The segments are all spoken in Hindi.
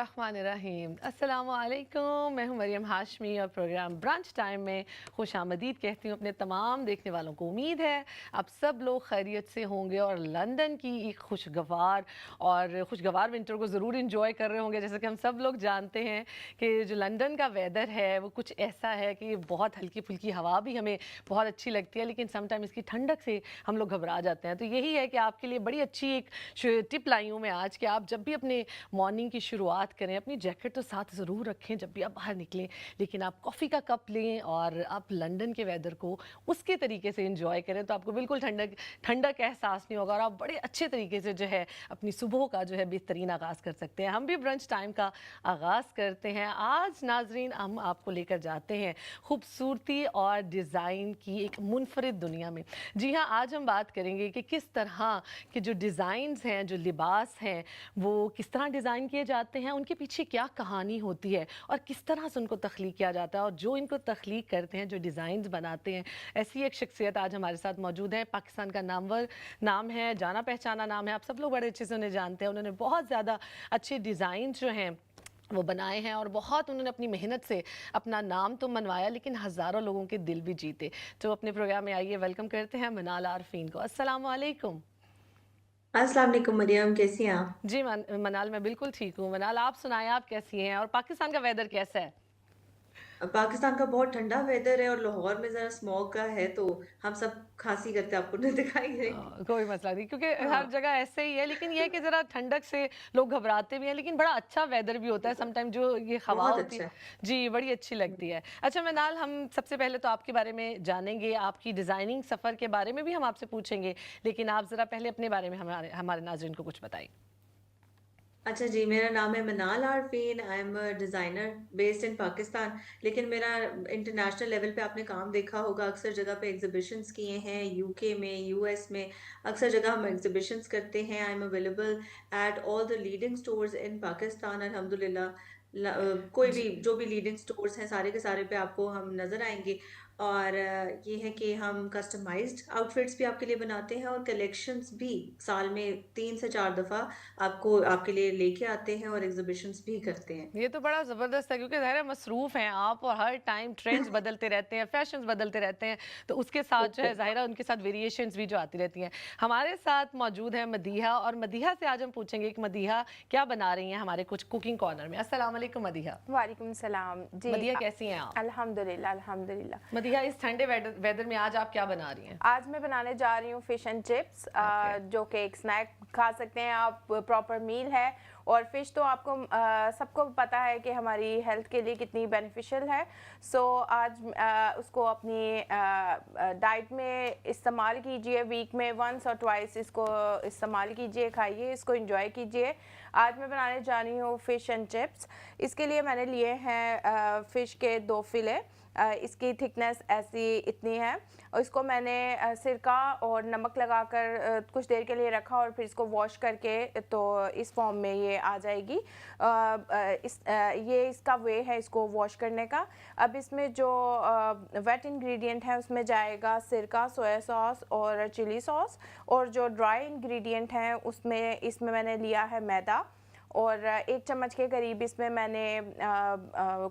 बिस्मिल्लाहिर्रहमानिर्रहीम। अस्सलामु अलैकुम। मैं हूं मरियम हाशमी और प्रोग्राम ब्रंच टाइम में खुश आमदीद कहती हूं अपने तमाम देखने वालों को। उम्मीद है आप सब लोग खैरियत से होंगे और लंदन की एक खुशगवार विंटर को ज़रूर इंजॉय कर रहे होंगे। जैसे कि हम सब लोग जानते हैं कि जो लंदन का वेदर है वो कुछ ऐसा है कि बहुत हल्की फुल्की हवा भी हमें बहुत अच्छी लगती है, लेकिन समटाइम इसकी ठंडक से हम लोग घबरा जाते हैं। तो यही है कि आपके लिए बड़ी अच्छी एक टिप लाई हूँ मैं आज कि आप जब भी अपने मॉर्निंग की शुरुआत करें, अपनी जैकेट तो साथ ज़रूर रखें जब भी आप बाहर निकलें, लेकिन आप कॉफ़ी का कप लें और आप लंदन के वेदर को उसके तरीके से इंजॉय करें तो आपको बिल्कुल ठंडक ठंडक का एहसास नहीं होगा और आप बड़े अच्छे तरीके से जो है अपनी सुबह का जो है बेहतरीन आगाज़ कर सकते हैं। हम भी ब्रंच टाइम का आगाज़ करते हैं। आज नाजरीन हम आपको लेकर जाते हैं खूबसूरती और डिज़ाइन की एक मुनफरिद दुनिया में। जी हाँ, आज हम बात करेंगे कि किस तरह के जो डिज़ाइंस हैं, जो लिबास हैं, वो किस तरह डिज़ाइन किए जाते हैं, उनके पीछे क्या कहानी होती है और किस तरह से उनको तख्लीक किया जाता है। और जो इनको तख्लीक करते हैं, जो डिज़ाइंस बनाते हैं, ऐसी एक शख्सियत आज हमारे साथ मौजूद है। पाकिस्तान का नामवर नाम है, जाना पहचाना नाम है, आप सब लोग बड़े अच्छे से उन्हें जानते हैं। उन्होंने बहुत ज़्यादा अच्छे डिज़ाइन जो हैं वो बनाए हैं और बहुत उन्होंने अपनी मेहनत से अपना नाम तो मनवाया, लेकिन हज़ारों लोगों के दिल भी जीते। तो अपने प्रोग्राम में आइए वेलकम करते हैं मनाल आरफीन को। अस्सलाम वालेकुम। अस्सलाम वालेकुम मरियम, कैसी हैं आप? जी मनाल, मैं बिल्कुल ठीक हूँ। मनाल, आप सुनाएं, आप कैसी हैं और पाकिस्तान का वेदर कैसा है? पाकिस्तान का बहुत ठंडा वेदर है और लाहौर में ज़रा स्मॉग का है तो हम सब खांसी करते आपको नहीं दिखाई देगी। कोई मसला नहीं, क्योंकि हर हाँ, जगह ऐसे ही है, लेकिन ये है कि ज़रा ठंडक से लोग घबराते भी हैं, लेकिन बड़ा अच्छा वेदर भी होता है ब समटाइम। जो ये हवा बहुत होती है, अच्छा है। जी, बड़ी अच्छी लगती है। अच्छा मनाल, हम सबसे पहले तो आपके बारे में जानेंगे, आपकी डिज़ाइनिंग सफ़र के बारे में भी हम आपसे पूछेंगे, लेकिन आप ज़रा पहले अपने बारे में हमारे हमारे नाज़रीन को कुछ बताइए। अच्छा जी, मेरा नाम है मनाल Arfeen, I am a designer based in Pakistan. लेकिन मेरा इंटरनेशनल लेवल पे आपने काम देखा होगा, अक्सर जगह पे एग्ज़िबिशन्स किए हैं, यूके में, यूएस में, अक्सर जगह हम एग्ज़िबिशन्स करते हैं। I am available at all the leading stores in Pakistan अल्हम्दुलिल्लाह। कोई भी जी। जो भी लीडिंग स्टोर्स हैं, सारे के सारे पे आपको हम नज़र आएँगे। और ये है कि हम कस्टमाइज़्ड आउटफिट्स भी आपके लिए बनाते हैं और कलेक्शंस भी साल में 3 से 4 दफ़ा आपको आपके लिए लेके आते हैं और एग्ज़िबिशन्स भी करते हैं। ये तो बड़ा ज़बरदस्त है, क्योंकि ज़ाहिर है मसरूफ़ हैं आप और हर टाइम ट्रेंड्स बदलते रहते हैं, फैशंस बदलते रहते हैं, तो उसके साथ जो है बिल्कुल। ज़ाहिर है उनके साथ वेरिएशंस भी जो आती रहती हैं। हमारे साथ मौजूद है मदीहा, और मदीहा से आज हम पूछेंगे कि मदीहा क्या बना रही हैं हमारे कुछ कुकिंग कॉर्नर में। अस्सलाम वालेकुम मदीहा। वालेकुम सलाम जी। मदीहा कैसी हैं आप? अल्हम्दुलिल्लाह अल्हम्दुलिल्लाह। मदीहा, इस ठंडे वेदर वेदर में आज आप क्या बना रही हैं? आज मैं बनाने जा रही हूँ फ़िश एंड चिप्स, ओके। जो कि एक स्नैक खा सकते हैं आप, प्रॉपर मील है। और फ़िश तो आपको सबको पता है कि हमारी हेल्थ के लिए कितनी बेनिफिशियल है। सो आज उसको अपनी डाइट में इस्तेमाल कीजिए, वीक में वंस और ट्वाइस इसको इस्तेमाल कीजिए, खाइए, इसको एंजॉय कीजिए। आज मैं बनाने जा रही हूँ फ़िश एंड चिप्स। इसके लिए मैंने लिए हैं फ़िश के 2 फ़िले। इसकी थिकनेस ऐसी इतनी है और इसको मैंने सिरका और नमक लगाकर कुछ देर के लिए रखा और फिर इसको वॉश करके तो इस फॉर्म में ये आ जाएगी। ये इसका वे है इसको वॉश करने का। अब इसमें जो वेट इंग्रेडिएंट है उसमें जाएगा सिरका, सोया सॉस और चिली सॉस। और जो ड्राई इंग्रेडिएंट हैं उसमें इसमें मैंने लिया है मैदा और 1 चम्मच के करीब इसमें मैंने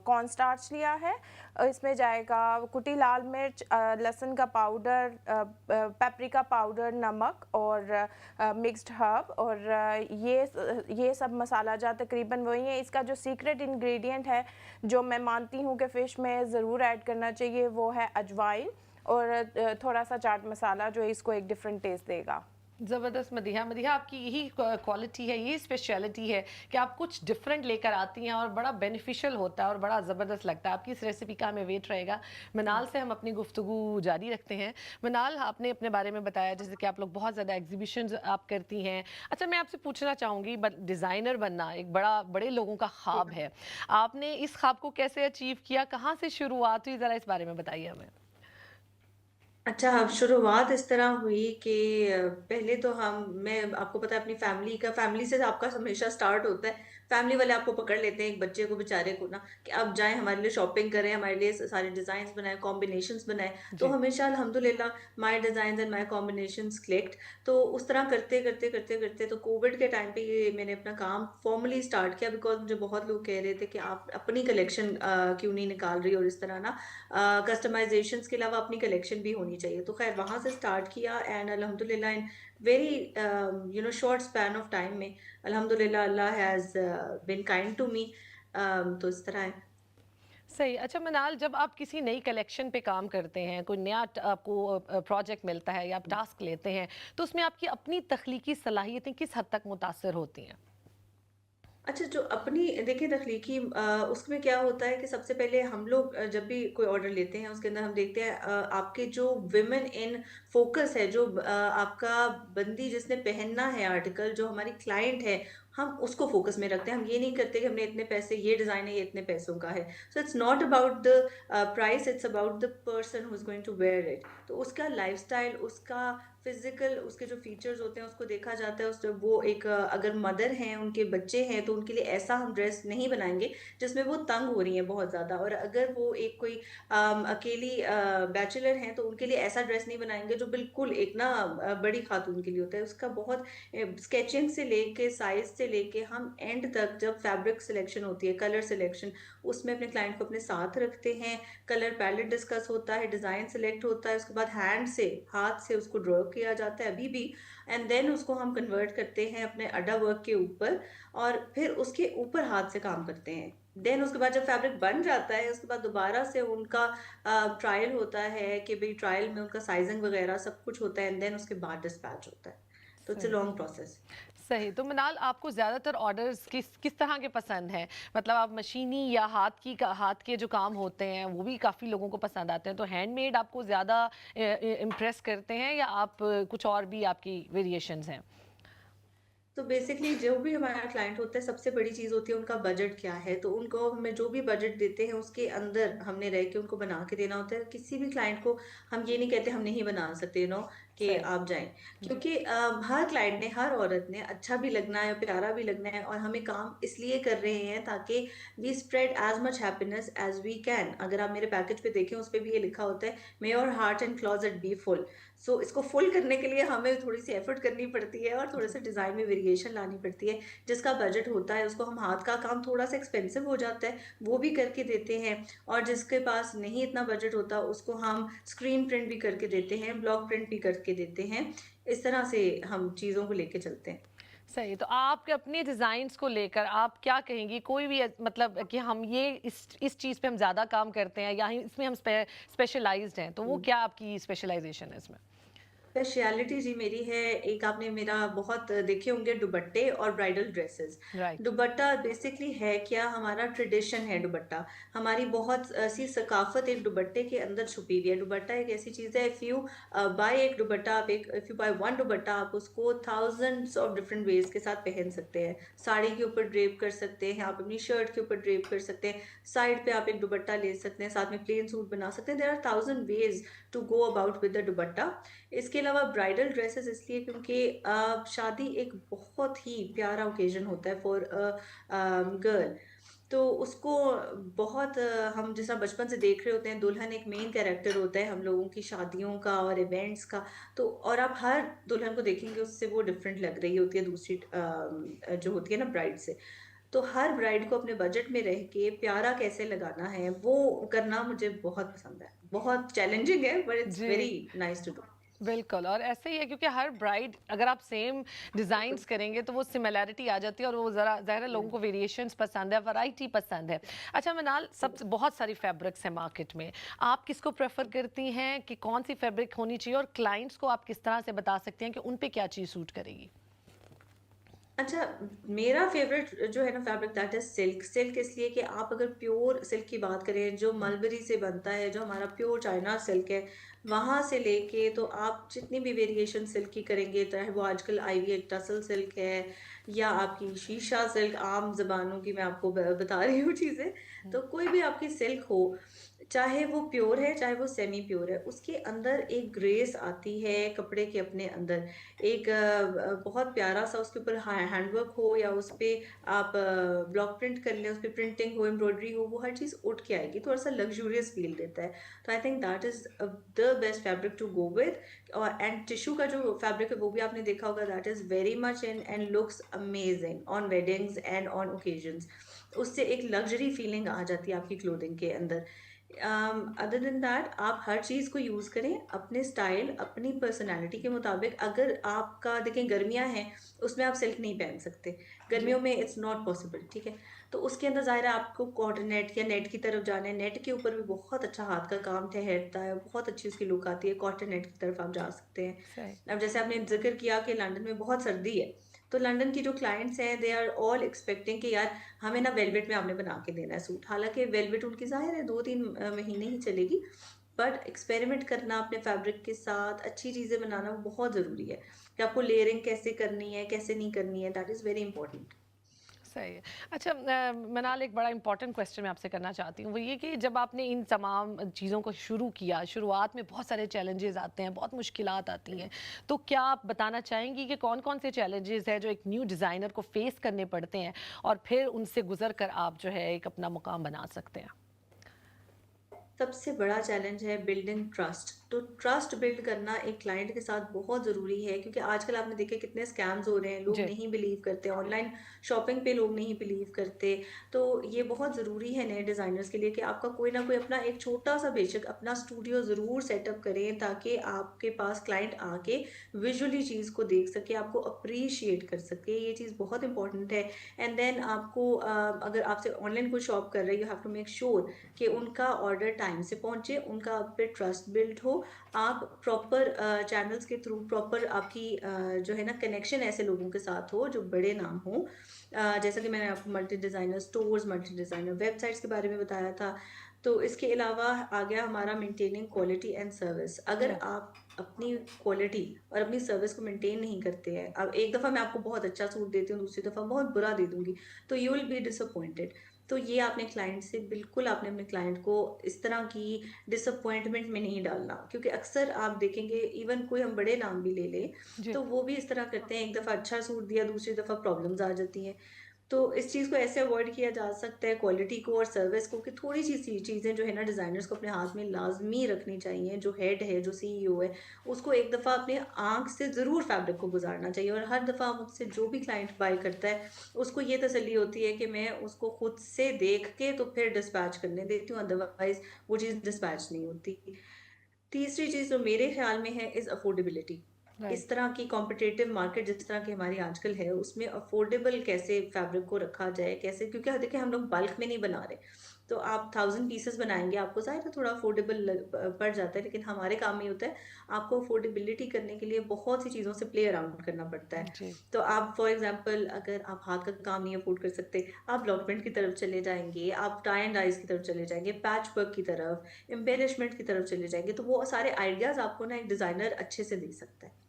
कॉर्न स्टार्च लिया है। इसमें जाएगा कुटी लाल मिर्च, लहसुन का पाउडर, पेपरिका पाउडर, नमक और मिक्स्ड हर्ब। और ये सब मसाला जात तकरीबन वही है। इसका जो सीक्रेट इंग्रेडिएंट है जो मैं मानती हूँ कि फ़िश में ज़रूर ऐड करना चाहिए वो है अजवाइन और थोड़ा सा चाट मसाला जो इसको एक डिफरेंट टेस्ट देगा। ज़बरदस्त मदीहा। मदीहा, आपकी यही क्वालिटी है, यही स्पेशलिटी है कि आप कुछ डिफरेंट लेकर आती हैं और बड़ा बेनिफिशियल होता है और बड़ा ज़बरदस्त लगता है। आपकी इस रेसिपी का हमें वेट रहेगा। मनाल से हम अपनी गुफ्तगू जारी रखते हैं। मनाल, आपने अपने बारे में बताया जैसे कि आप लोग बहुत ज़्यादा एग्जीबिशंस आप करती हैं। अच्छा, मैं आपसे पूछना चाहूँगी, डिज़ाइनर बनना एक बड़े लोगों का ख्वाब है। आपने इस ख्वाब को कैसे अचीव किया? कहाँ से शुरुआत हुई? ज़रा इस बारे में बताइए हमें। अच्छा, अब शुरुआत इस तरह हुई कि पहले तो मैं आपको पता है अपनी फैमिली से आपका हमेशा स्टार्ट होता है। फैमिली वाले आपको पकड़ लेते हैं एक बच्चे को बेचारे को ना कि आप जाएं हमारे लिए शॉपिंग करें, हमारे लिए सारे डिजाइन बनाएं, कॉम्बिनेशंस बनाएं। तो जी। हमेशा अल्हम्दुलिल्लाह my design and my combinations clicked. तो उस तरह करते करते करते करते तो कोविड के टाइम पे ये मैंने अपना काम फॉर्मली स्टार्ट किया, बिकॉज मुझे बहुत लोग कह रहे थे कि आप अपनी कलेक्शन क्यों नहीं निकाल रही, और इस तरह ना कस्टमाइजेशन के अलावा अपनी कलेक्शन भी होनी चाहिए। तो खैर वहां से स्टार्ट किया एंड अल्हम्दुलिल्लाह in very short span of time में अल्हम्दुलिल्लाह अल्लाह has been kind to me. तो इस तरह है। सही। अच्छा मनाल, जब आप किसी नई कलेक्शन पे काम करते हैं, कोई नया आपको प्रोजेक्ट मिलता है या आप टास्क लेते हैं, तो उसमें आपकी अपनी तख्लीकी सलाहियतें किस हद तक मुतासर होती हैं? अच्छा, जो अपनी देखिए तख्लीकी उसमें क्या होता है कि सबसे पहले हम लोग जब भी कोई ऑर्डर लेते हैं उसके अंदर हम देखते हैं आपके जो विमेन इन फोकस है, जो आपका बंदी जिसने पहनना है आर्टिकल, जो हमारी क्लाइंट है, हम उसको फोकस में रखते हैं। हम ये नहीं करते कि हमने इतने पैसे, ये डिजाइन है, ये इतने पैसों का है। So it's not about the price, it's about the person who is going to wear it. तो उसका लाइफस्टाइल, उसका फिजिकल, उसके जो फीचर्स होते हैं उसको देखा जाता है। उस वो एक अगर मदर हैं, उनके बच्चे हैं, तो उनके लिए ऐसा हम ड्रेस नहीं बनाएंगे जिसमें वो तंग हो रही हैं बहुत ज्यादा। और अगर वो एक कोई अकेली बैचलर हैं तो उनके लिए ऐसा ड्रेस नहीं बनाएंगे जो बिल्कुल एक ना बड़ी खातून के लिए होता है। उसका बहुत स्केचिंग से लेके साइज से लेके हम एंड तक, जब फैब्रिक सिलेक्शन होती है, कलर सिलेक्शन, उसमें अपने क्लाइंट को अपने साथ रखते हैं। कलर पैलेट डिस्कस होता है, डिजाइन सिलेक्ट होता है, उसके बाद हैंड से, हाथ से उसको ड्रॉ किया जाता है अभी भी, एंड देन उसको हम कन्वर्ट करते हैं अपने अड्डा वर्क के ऊपर, और फिर उसके ऊपर हाथ से काम करते हैं। देन उसके बाद जब फैब्रिक बन जाता है उसके बाद दोबारा से उनका ट्रायल होता है कि भाई ट्रायल में उनका साइजिंग वगैरह सब कुछ होता है, एंड देन उसके बाद डिस्पैच होता है। तो इट्स अ सही। Long process. सही। तो मनाल, आपको ज़्यादातर ऑर्डर्स किस किस तरह के पसंद हैं? मतलब आप मशीनी या हाथ के जो काम होते हैं वो भी काफ़ी लोगों को पसंद आते हैं, तो हैंडमेड आपको ज़्यादा इम्प्रेस करते हैं या आप कुछ और भी आपकी वेरिएशंस हैं? तो बेसिकली जो भी हमारा क्लाइंट होता है सबसे बड़ी चीज होती है उनका बजट क्या है। तो उनको हमें जो भी बजट देते हैं उसके अंदर हमने रह के उनको बना के देना होता है। किसी भी क्लाइंट को हम ये नहीं कहते हम नहीं बना सकते, कि सही। आप जाएं। जी। क्योंकि हर क्लाइंट ने, हर औरत ने अच्छा भी लगना है, प्यारा भी लगना है, और हमें काम इसलिए कर रहे हैं ताकि we spread as much happiness as we can. अगर आप मेरे पैकेज पे देखें उस पे भी ये लिखा होता है, may your heart and closet be full. So इसको फुल करने के लिए हमें थोड़ी सी एफर्ट करनी पड़ती है और थोड़े जी। से डिजाइन में वेरिएशन लानी पड़ती है। जिसका बजट होता है उसको हम, हाथ का काम थोड़ा सा एक्सपेंसिव हो जाता है, वो भी करके देते हैं। और जिसके पास नहीं इतना बजट होता उसको हम स्क्रीन प्रिंट भी करके देते हैं, ब्लॉक प्रिंट भी करके देते हैं। इस तरह से हम चीजों को लेके चलते हैं। सही। तो आपके अपने डिज़ाइंस को लेकर आप क्या कहेंगी? कोई भी मतलब कि हम ये इस चीज़ पे हम ज़्यादा काम करते हैं या इसमें हम स्पेशलाइज्ड हैं, तो वो क्या आपकी स्पेशलाइजेशन है इसमें? स्पेशलिटी जी मेरी है, एक आपने मेरा बहुत देखे होंगे दुपट्टे और ब्राइडल ड्रेसेस। राइट। दुपट्टा बेसिकली है क्या, हमारा ट्रेडिशन है दुपट्टा। हमारी बहुत ऐसी सकाफत एक दुपट्टे के अंदर छुपी हुई है। दुपट्टा एक ऐसी चीज है, इफ यू बाय एक दुपट्टा, आप एक इफ यू बाय वन दुपट्टा, आप उसको थाउजेंड्स ऑफ डिफरेंट वेज के साथ पहन सकते हैं। साड़ी के ऊपर ड्रेप कर सकते हैं, आप अपनी शर्ट के ऊपर ड्रेप कर सकते हैं, साइड पे आप एक दुपट्टा ले सकते हैं, साथ में प्लेन सूट बना सकते हैं। There are thousand ways to go about with the dupatta. इसके अलावा ब्राइडल ड्रेसेस इसलिए क्योंकि शादी एक बहुत ही प्यारा ओकेजन होता है फॉर गर्ल। तो उसको बहुत हम जैसा बचपन से देख रहे होते हैं, दुल्हन एक मेन कैरेक्टर होता है हम लोगों की शादियों का और इवेंट्स का। तो और आप हर दुल्हन को देखेंगे उससे वो डिफरेंट लग रही होती है दूसरी जो होती है ना ब्राइड से। तो हर ब्राइड को अपने बजट में रह के प्यारा कैसे लगाना है वो करना मुझे बहुत पसंद है। बहुत चैलेंजिंग है बट इट्स जी। Very nice to do. बिल्कुल। और ऐसे ही है क्योंकि हर ब्राइड, अगर आप सेम डिज़ाइंस करेंगे तो वो सिमिलैरिटी आ जाती है और वो ज़रा ज़ाहिर है लोगों को वेरिएशंस पसंद है, वैरायटी पसंद है। अच्छा मनाल, सब बहुत सारी फैब्रिक्स हैं मार्केट में, आप किसको प्रेफर करती हैं कि कौन सी फैब्रिक होनी चाहिए, और क्लाइंट्स को आप किस तरह से बता सकते हैं कि उन पे क्या चीज़ सूट करेगी? अच्छा, मेरा फेवरेट जो है ना fabric, that is silk. Silk इसलिए कि आप अगर प्योर सिल्क की बात करें जो मलबरी से बनता है, जो हमारा प्योर चाइना सिल्क है, वहां से लेके तो आप जितनी भी वेरिएशन सिल्क की करेंगे, चाहे वो आजकल आईवी टसल सिल्क है या आपकी शीशा सिल्क, आम जबानों की मैं आपको बता रही हूँ चीजें। तो कोई भी आपकी सिल्क हो, चाहे वो प्योर है चाहे वो सेमी प्योर है, उसके अंदर एक ग्रेस आती है कपड़े के अपने अंदर। एक बहुत प्यारा सा उसके ऊपर हैंडवर्क हो या उस पे आप ब्लॉक प्रिंट कर लें, उस पे प्रिंटिंग हो, एम्ब्रॉयडरी हो, वो हर चीज़ उठ के आएगी, थोड़ा सा लग्जूरियस फील देता है। तो I think that is the best fabric to go with. और एंड टिश्यू का जो फैब्रिक है वो भी आपने देखा होगा, that is very much in and looks amazing on weddings and on occasions. उससे एक लग्जरी फीलिंग आ जाती है आपकी क्लोथिंग के अंदर। अदर देन दैट आप हर चीज़ को यूज़ करें अपने स्टाइल, अपनी पर्सनैलिटी के मुताबिक। अगर आपका देखें गर्मियाँ हैं, उसमें आप सिल्क नहीं पहन सकते, जी। गर्मियों में इट्स नॉट पॉसिबल, ठीक है? तो उसके अंदर ज़ाहिर है आपको कॉटन नेट या नेट की तरफ जाना है। नेट के ऊपर भी बहुत अच्छा हाथ का काम ठहरता है, बहुत अच्छी उसकी लुक आती है, कॉटन नेट की तरफ आप जा सकते हैं। सही। अब जैसे आपने ज़िक्र किया कि लंदन में बहुत सर्दी है, तो लंदन की जो क्लाइंट्स हैं दे आर ऑल एक्सपेक्टिंग कि यार हमें ना वेलवेट में आपने बना के देना है सूट। हालाँकि वेलवेट उनकी ज़ाहिर है 2-3 महीने ही चलेगी, बट एक्सपेरिमेंट करना अपने फैब्रिक के साथ, अच्छी चीज़ें बनाना वो बहुत ज़रूरी है, कि आपको लेयरिंग कैसे करनी है, कैसे नहीं करनी है, दैट इज़ वेरी इंपॉर्टेंट। सही है। अच्छा, मनाल, एक बड़ा इंपॉर्टेंट क्वेश्चन मैं आपसे करना चाहती हूँ, वो ये कि जब आपने इन तमाम चीज़ों को शुरू किया, शुरुआत में बहुत सारे चैलेंजेस आते हैं, बहुत मुश्किलात आती हैं, तो क्या आप बताना चाहेंगी कि कौन-कौन से चैलेंजेस हैं जो एक न्यू डिज़ाइनर को फेस करने पड़ते हैं और फिर उनसे गुज़र कर आप जो है एक अपना मुकाम बना सकते हैं? सबसे बड़ा चैलेंज है बिल्डिंग ट्रस्ट। तो ट्रस्ट बिल्ड करना एक क्लाइंट के साथ बहुत ज़रूरी है, क्योंकि आजकल आपने देखा कितने स्कैम्स हो रहे हैं, लोग जी। नहीं बिलीव करते, ऑनलाइन शॉपिंग पे लोग नहीं बिलीव करते। तो ये बहुत ज़रूरी है नए डिज़ाइनर्स के लिए कि आपका कोई ना कोई अपना एक छोटा सा बेशक अपना स्टूडियो ज़रूर सेटअप करें, ताकि आपके पास क्लाइंट आके विजुअली चीज़ को देख सके, आपको अप्रिशिएट कर सके। ये चीज़ बहुत इंपॉर्टेंट है। एंड देन आपको अगर आपसे ऑनलाइन कोई शॉप कर रहे हैं, you have to make sure कि उनका ऑर्डर टाइम से पहुंचे, उनका आप पे ट्रस्ट बिल्ड हो। आप प्रॉपर चैनल्स के थ्रू प्रॉपर आपकी जो है ना कनेक्शन ऐसे लोगों के साथ हो जो बड़े नाम हो। जैसा कि मैंने आपको multi designer stores, multi designer websites के बारे में बताया था। तो इसके अलावा आ गया हमारा मेंटेनिंग क्वालिटी एंड सर्विस। अगर हुँ। आप अपनी क्वालिटी और अपनी सर्विस को मेंटेन नहीं करते हैं, अब एक दफ़ा मैं आपको बहुत अच्छा सूट देती हूँ, दूसरी दफ़ा बहुत बुरा दे दूँगी, तो यू विल बी डिसअपॉइंटेड। तो ये आपने क्लाइंट से बिल्कुल आपने अपने क्लाइंट को इस तरह की डिसअपॉइंटमेंट में नहीं डालना, क्योंकि अक्सर आप देखेंगे इवन कोई हम बड़े नाम भी ले लें, जी। तो वो भी इस तरह करते हैं, एक दफ़ा अच्छा सूट दिया, दूसरी दफ़ा प्रॉब्लम्स आ जाती हैं। तो इस चीज़ को ऐसे अवॉइड किया जा सकता है, क्वालिटी को और सर्विस को, कि थोड़ी-सी चीज़ें जो है ना डिज़ाइनर्स को अपने हाथ में लाज़मी रखनी चाहिए। जो हेड है, जो सीईओ है, उसको एक दफ़ा अपने आँख से ज़रूर फैब्रिक को गुज़ारना चाहिए, और हर दफ़ा मुझसे जो भी क्लाइंट बाय करता है, उसको ये तसल्ली होती है कि मैं उसको खुद से देख के तो फिर डिस्पैच करने देती हूँ, अदरवाइज़ वो चीज़ डिस्पैच नहीं होती। तीसरी चीज़ जो मेरे ख़्याल में है इज़ अफ़ोर्डेबिलिटी। राइट। इस तरह की कॉम्पिटिटिव मार्केट जिस तरह की हमारी आजकल है, उसमें अफ़ोर्डेबल कैसे फ़ैब्रिक को रखा जाए, कैसे, क्योंकि देखिए हम लोग बल्क में नहीं बना रहे। तो आप 1000 पीसेस बनाएँगे, आपको ज़ाहिर है थोड़ा अफ़ोर्डेबल पड़ जाता है, लेकिन हमारे काम में ये होता है, आपको अफ़ोर्डेबिलिटी करने के लिए बहुत सी चीज़ों से प्ले अराउंड करना पड़ता है। जी। तो आप फॉर एग्ज़ाम्पल अगर आप हाथ का काम नहीं अफ़ोर्ड कर सकते, आप ब्लॉक प्रिंट की तरफ चले जाएँगे, आप टाई एंड डाइज़ की तरफ चले जाएँगे, पैच वर्क की तरफ, एम्बेलिशमेंट की तरफ चले जाएँगे, तो वो सारे आइडियाज़ आपको ना एक डिज़ाइनर अच्छे से दे सकता है।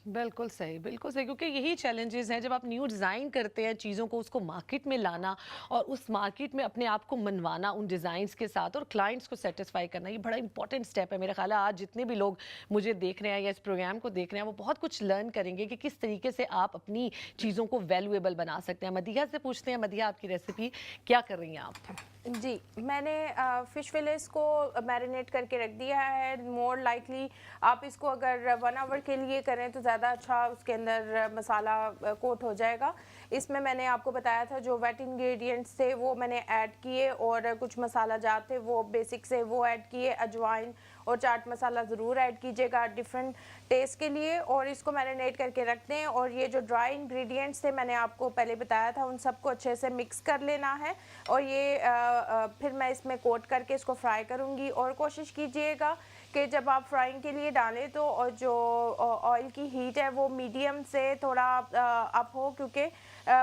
बिल्कुल सही, क्योंकि यही चैलेंजेस हैं जब आप न्यू डिज़ाइन करते हैं चीज़ों को, उसको मार्केट में लाना और उस मार्केट में अपने आप को मनवाना उन डिज़ाइंस के साथ और क्लाइंट्स को सेटिस्फाई करना, ये बड़ा इंपॉर्टेंट स्टेप है। मेरा ख्याल है आज जितने भी लोग मुझे देख रहे हैं या इस प्रोग्राम को देख रहे हैं, वो बहुत कुछ लर्न करेंगे कि किस तरीके से आप अपनी चीज़ों को वैल्यूएबल बना सकते हैं। मदिया से पूछते हैं, मदिया आपकी रेसिपी क्या कर रही हैं आप? जी, मैंने फ़िश फिलेट्स को मैरिनेट करके रख दिया है। मोर लाइकली आप इसको अगर 1 आवर के लिए करें तो ज़्यादा अच्छा उसके अंदर मसाला कोट हो जाएगा। इसमें मैंने आपको बताया था जो वेट इंग्रेडिएंट्स थे वो मैंने ऐड किए, और कुछ मसाला जात थे वो बेसिक से वो ऐड किए। अजवाइन और चाट मसाला ज़रूर ऐड कीजिएगा डिफरेंट टेस्ट के लिए, और इसको मैरिनेट करके रख दें। और ये जो ड्राई इंग्रेडिएंट्स थे मैंने आपको पहले बताया था, उन सबको अच्छे से मिक्स कर लेना है, और ये फिर मैं इसमें कोट करके इसको फ्राई करूँगी। और कोशिश कीजिएगा कि जब आप फ्राइंग के लिए डालें तो जो ऑयल की हीट है वो मीडियम से थोड़ा अप हो, क्योंकि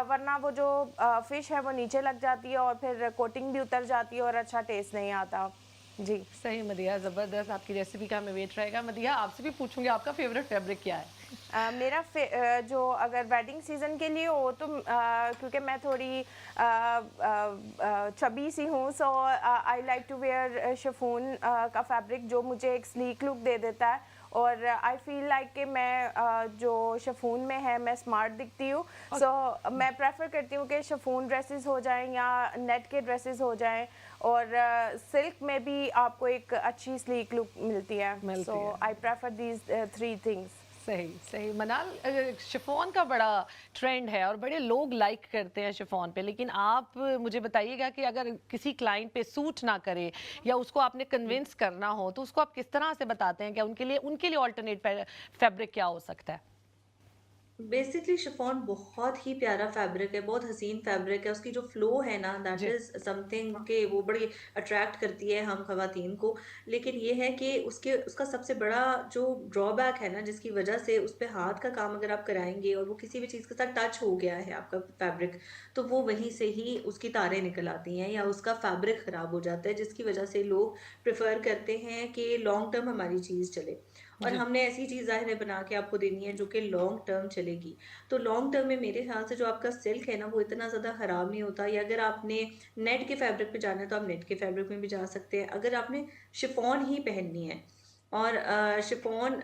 वरना वो जो फ़िश है वो नीचे लग जाती है और फिर कोटिंग भी उतर जाती है और अच्छा टेस्ट नहीं आता। जी। सही मदिया, ज़बरदस्त, आपकी रेसिपी का हमें वेट रहेगा। मदिया, आपसे भी पूछूंगी आपका फेवरेट फैब्रिक क्या है? जो अगर वेडिंग सीज़न के लिए हो तो क्योंकि मैं थोड़ी चबी सी हूँ, so I like to wear chiffon का फैब्रिक जो मुझे एक स्लीक लुक दे देता है, और आई फील लाइक कि मैं जो शिफॉन में है मैं स्मार्ट दिखती हूँ। सो मैं प्रेफर करती हूँ कि शिफॉन ड्रेसेस हो जाएं या नेट के ड्रेसेस हो जाएं, और सिल्क में भी आपको एक अच्छी स्लीक लुक मिलती है। मिलती सो है। I prefer these 3 things. सही सही मनाल, शिफॉन का बड़ा ट्रेंड है और बड़े लोग लाइक करते हैं शिफॉन पे, लेकिन आप मुझे बताइएगा कि अगर किसी क्लाइंट पे सूट ना करे या उसको आपने कन्विंस करना हो तो उसको आप किस तरह से बताते हैं कि उनके लिए ऑल्टरनेट फैब्रिक क्या हो सकता है? बेसिकली शिफॉन बहुत ही प्यारा फैब्रिक है, बहुत हसीन फैब्रिक है। उसकी जो फ्लो है ना, दैट जी। इज समथिंग के वो बड़ी अट्रैक्ट करती है हम खवातीन को। लेकिन ये है कि उसका सबसे बड़ा जो ड्रॉबैक है ना, जिसकी वजह से उस पे हाथ का काम अगर आप कराएंगे और वो किसी भी चीज़ के साथ टच हो गया है आपका फैब्रिक, तो वो वहीं से ही उसकी तारें निकल आती हैं या उसका फैब्रिक खराब हो जाता है, जिसकी वजह से लोग प्रेफर करते हैं कि लॉन्ग टर्म हमारी चीज़ चले। और जी। हमने ऐसी चीज़ ज़ाहिर है बना के आपको देनी है जो कि लॉन्ग टर्म चलेगी। तो लॉन्ग टर्म में मेरे ख्याल से जो आपका सिल्क है ना, वो इतना ज़्यादा ख़राब नहीं होता। या अगर आपने नेट के फैब्रिक पे जाना है तो आप नेट के फैब्रिक में भी जा सकते हैं। अगर आपने शिफॉन ही पहननी है और chiffon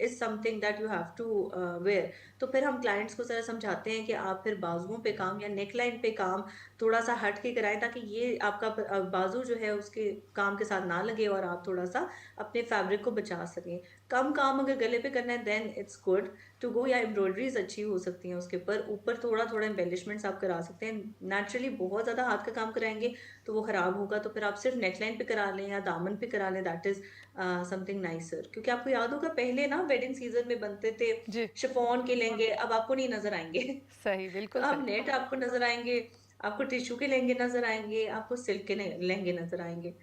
is something that you have to wear, तो फिर हम क्लाइंट्स को ज़रा समझाते हैं कि आप फिर बाजुओं पे काम या नेक लाइन पे काम थोड़ा-सा हट के कराएँ, ताकि ये आपका बाजू जो है उसके काम के साथ ना लगे और आप थोड़ा-सा अपने फैब्रिक को बचा सकें। कम काम अगर गले पे करना है then it's good to go, या एम्ब्रॉयडरीज अच्छी हो सकती हैं उसके ऊपर थोड़ा-थोड़ा एम्बेलिशमेंट्स आप करा सकते हैं। नेचुरली बहुत ज़्यादा हाथ का काम कराएँगे तो वो खराब होगा, तो फिर आप सिर्फ नेकलाइन पे करा लें या दामन पे करा लें, दैट इज़ समथिंग नाइसर। क्योंकि आपको याद होगा पहले ना वेडिंग सीज़न में बनते थे जी। शिफॉन के लहंगे, अब आपको नहीं नज़र आएँगे। सही, तो बिल्कुल अब सही। नेट आपको नज़र आएँगे, आपको टिश्यू के लहंगे नज़र आएँगे, आपको सिल्क के लहंगे नज़र आएँगे,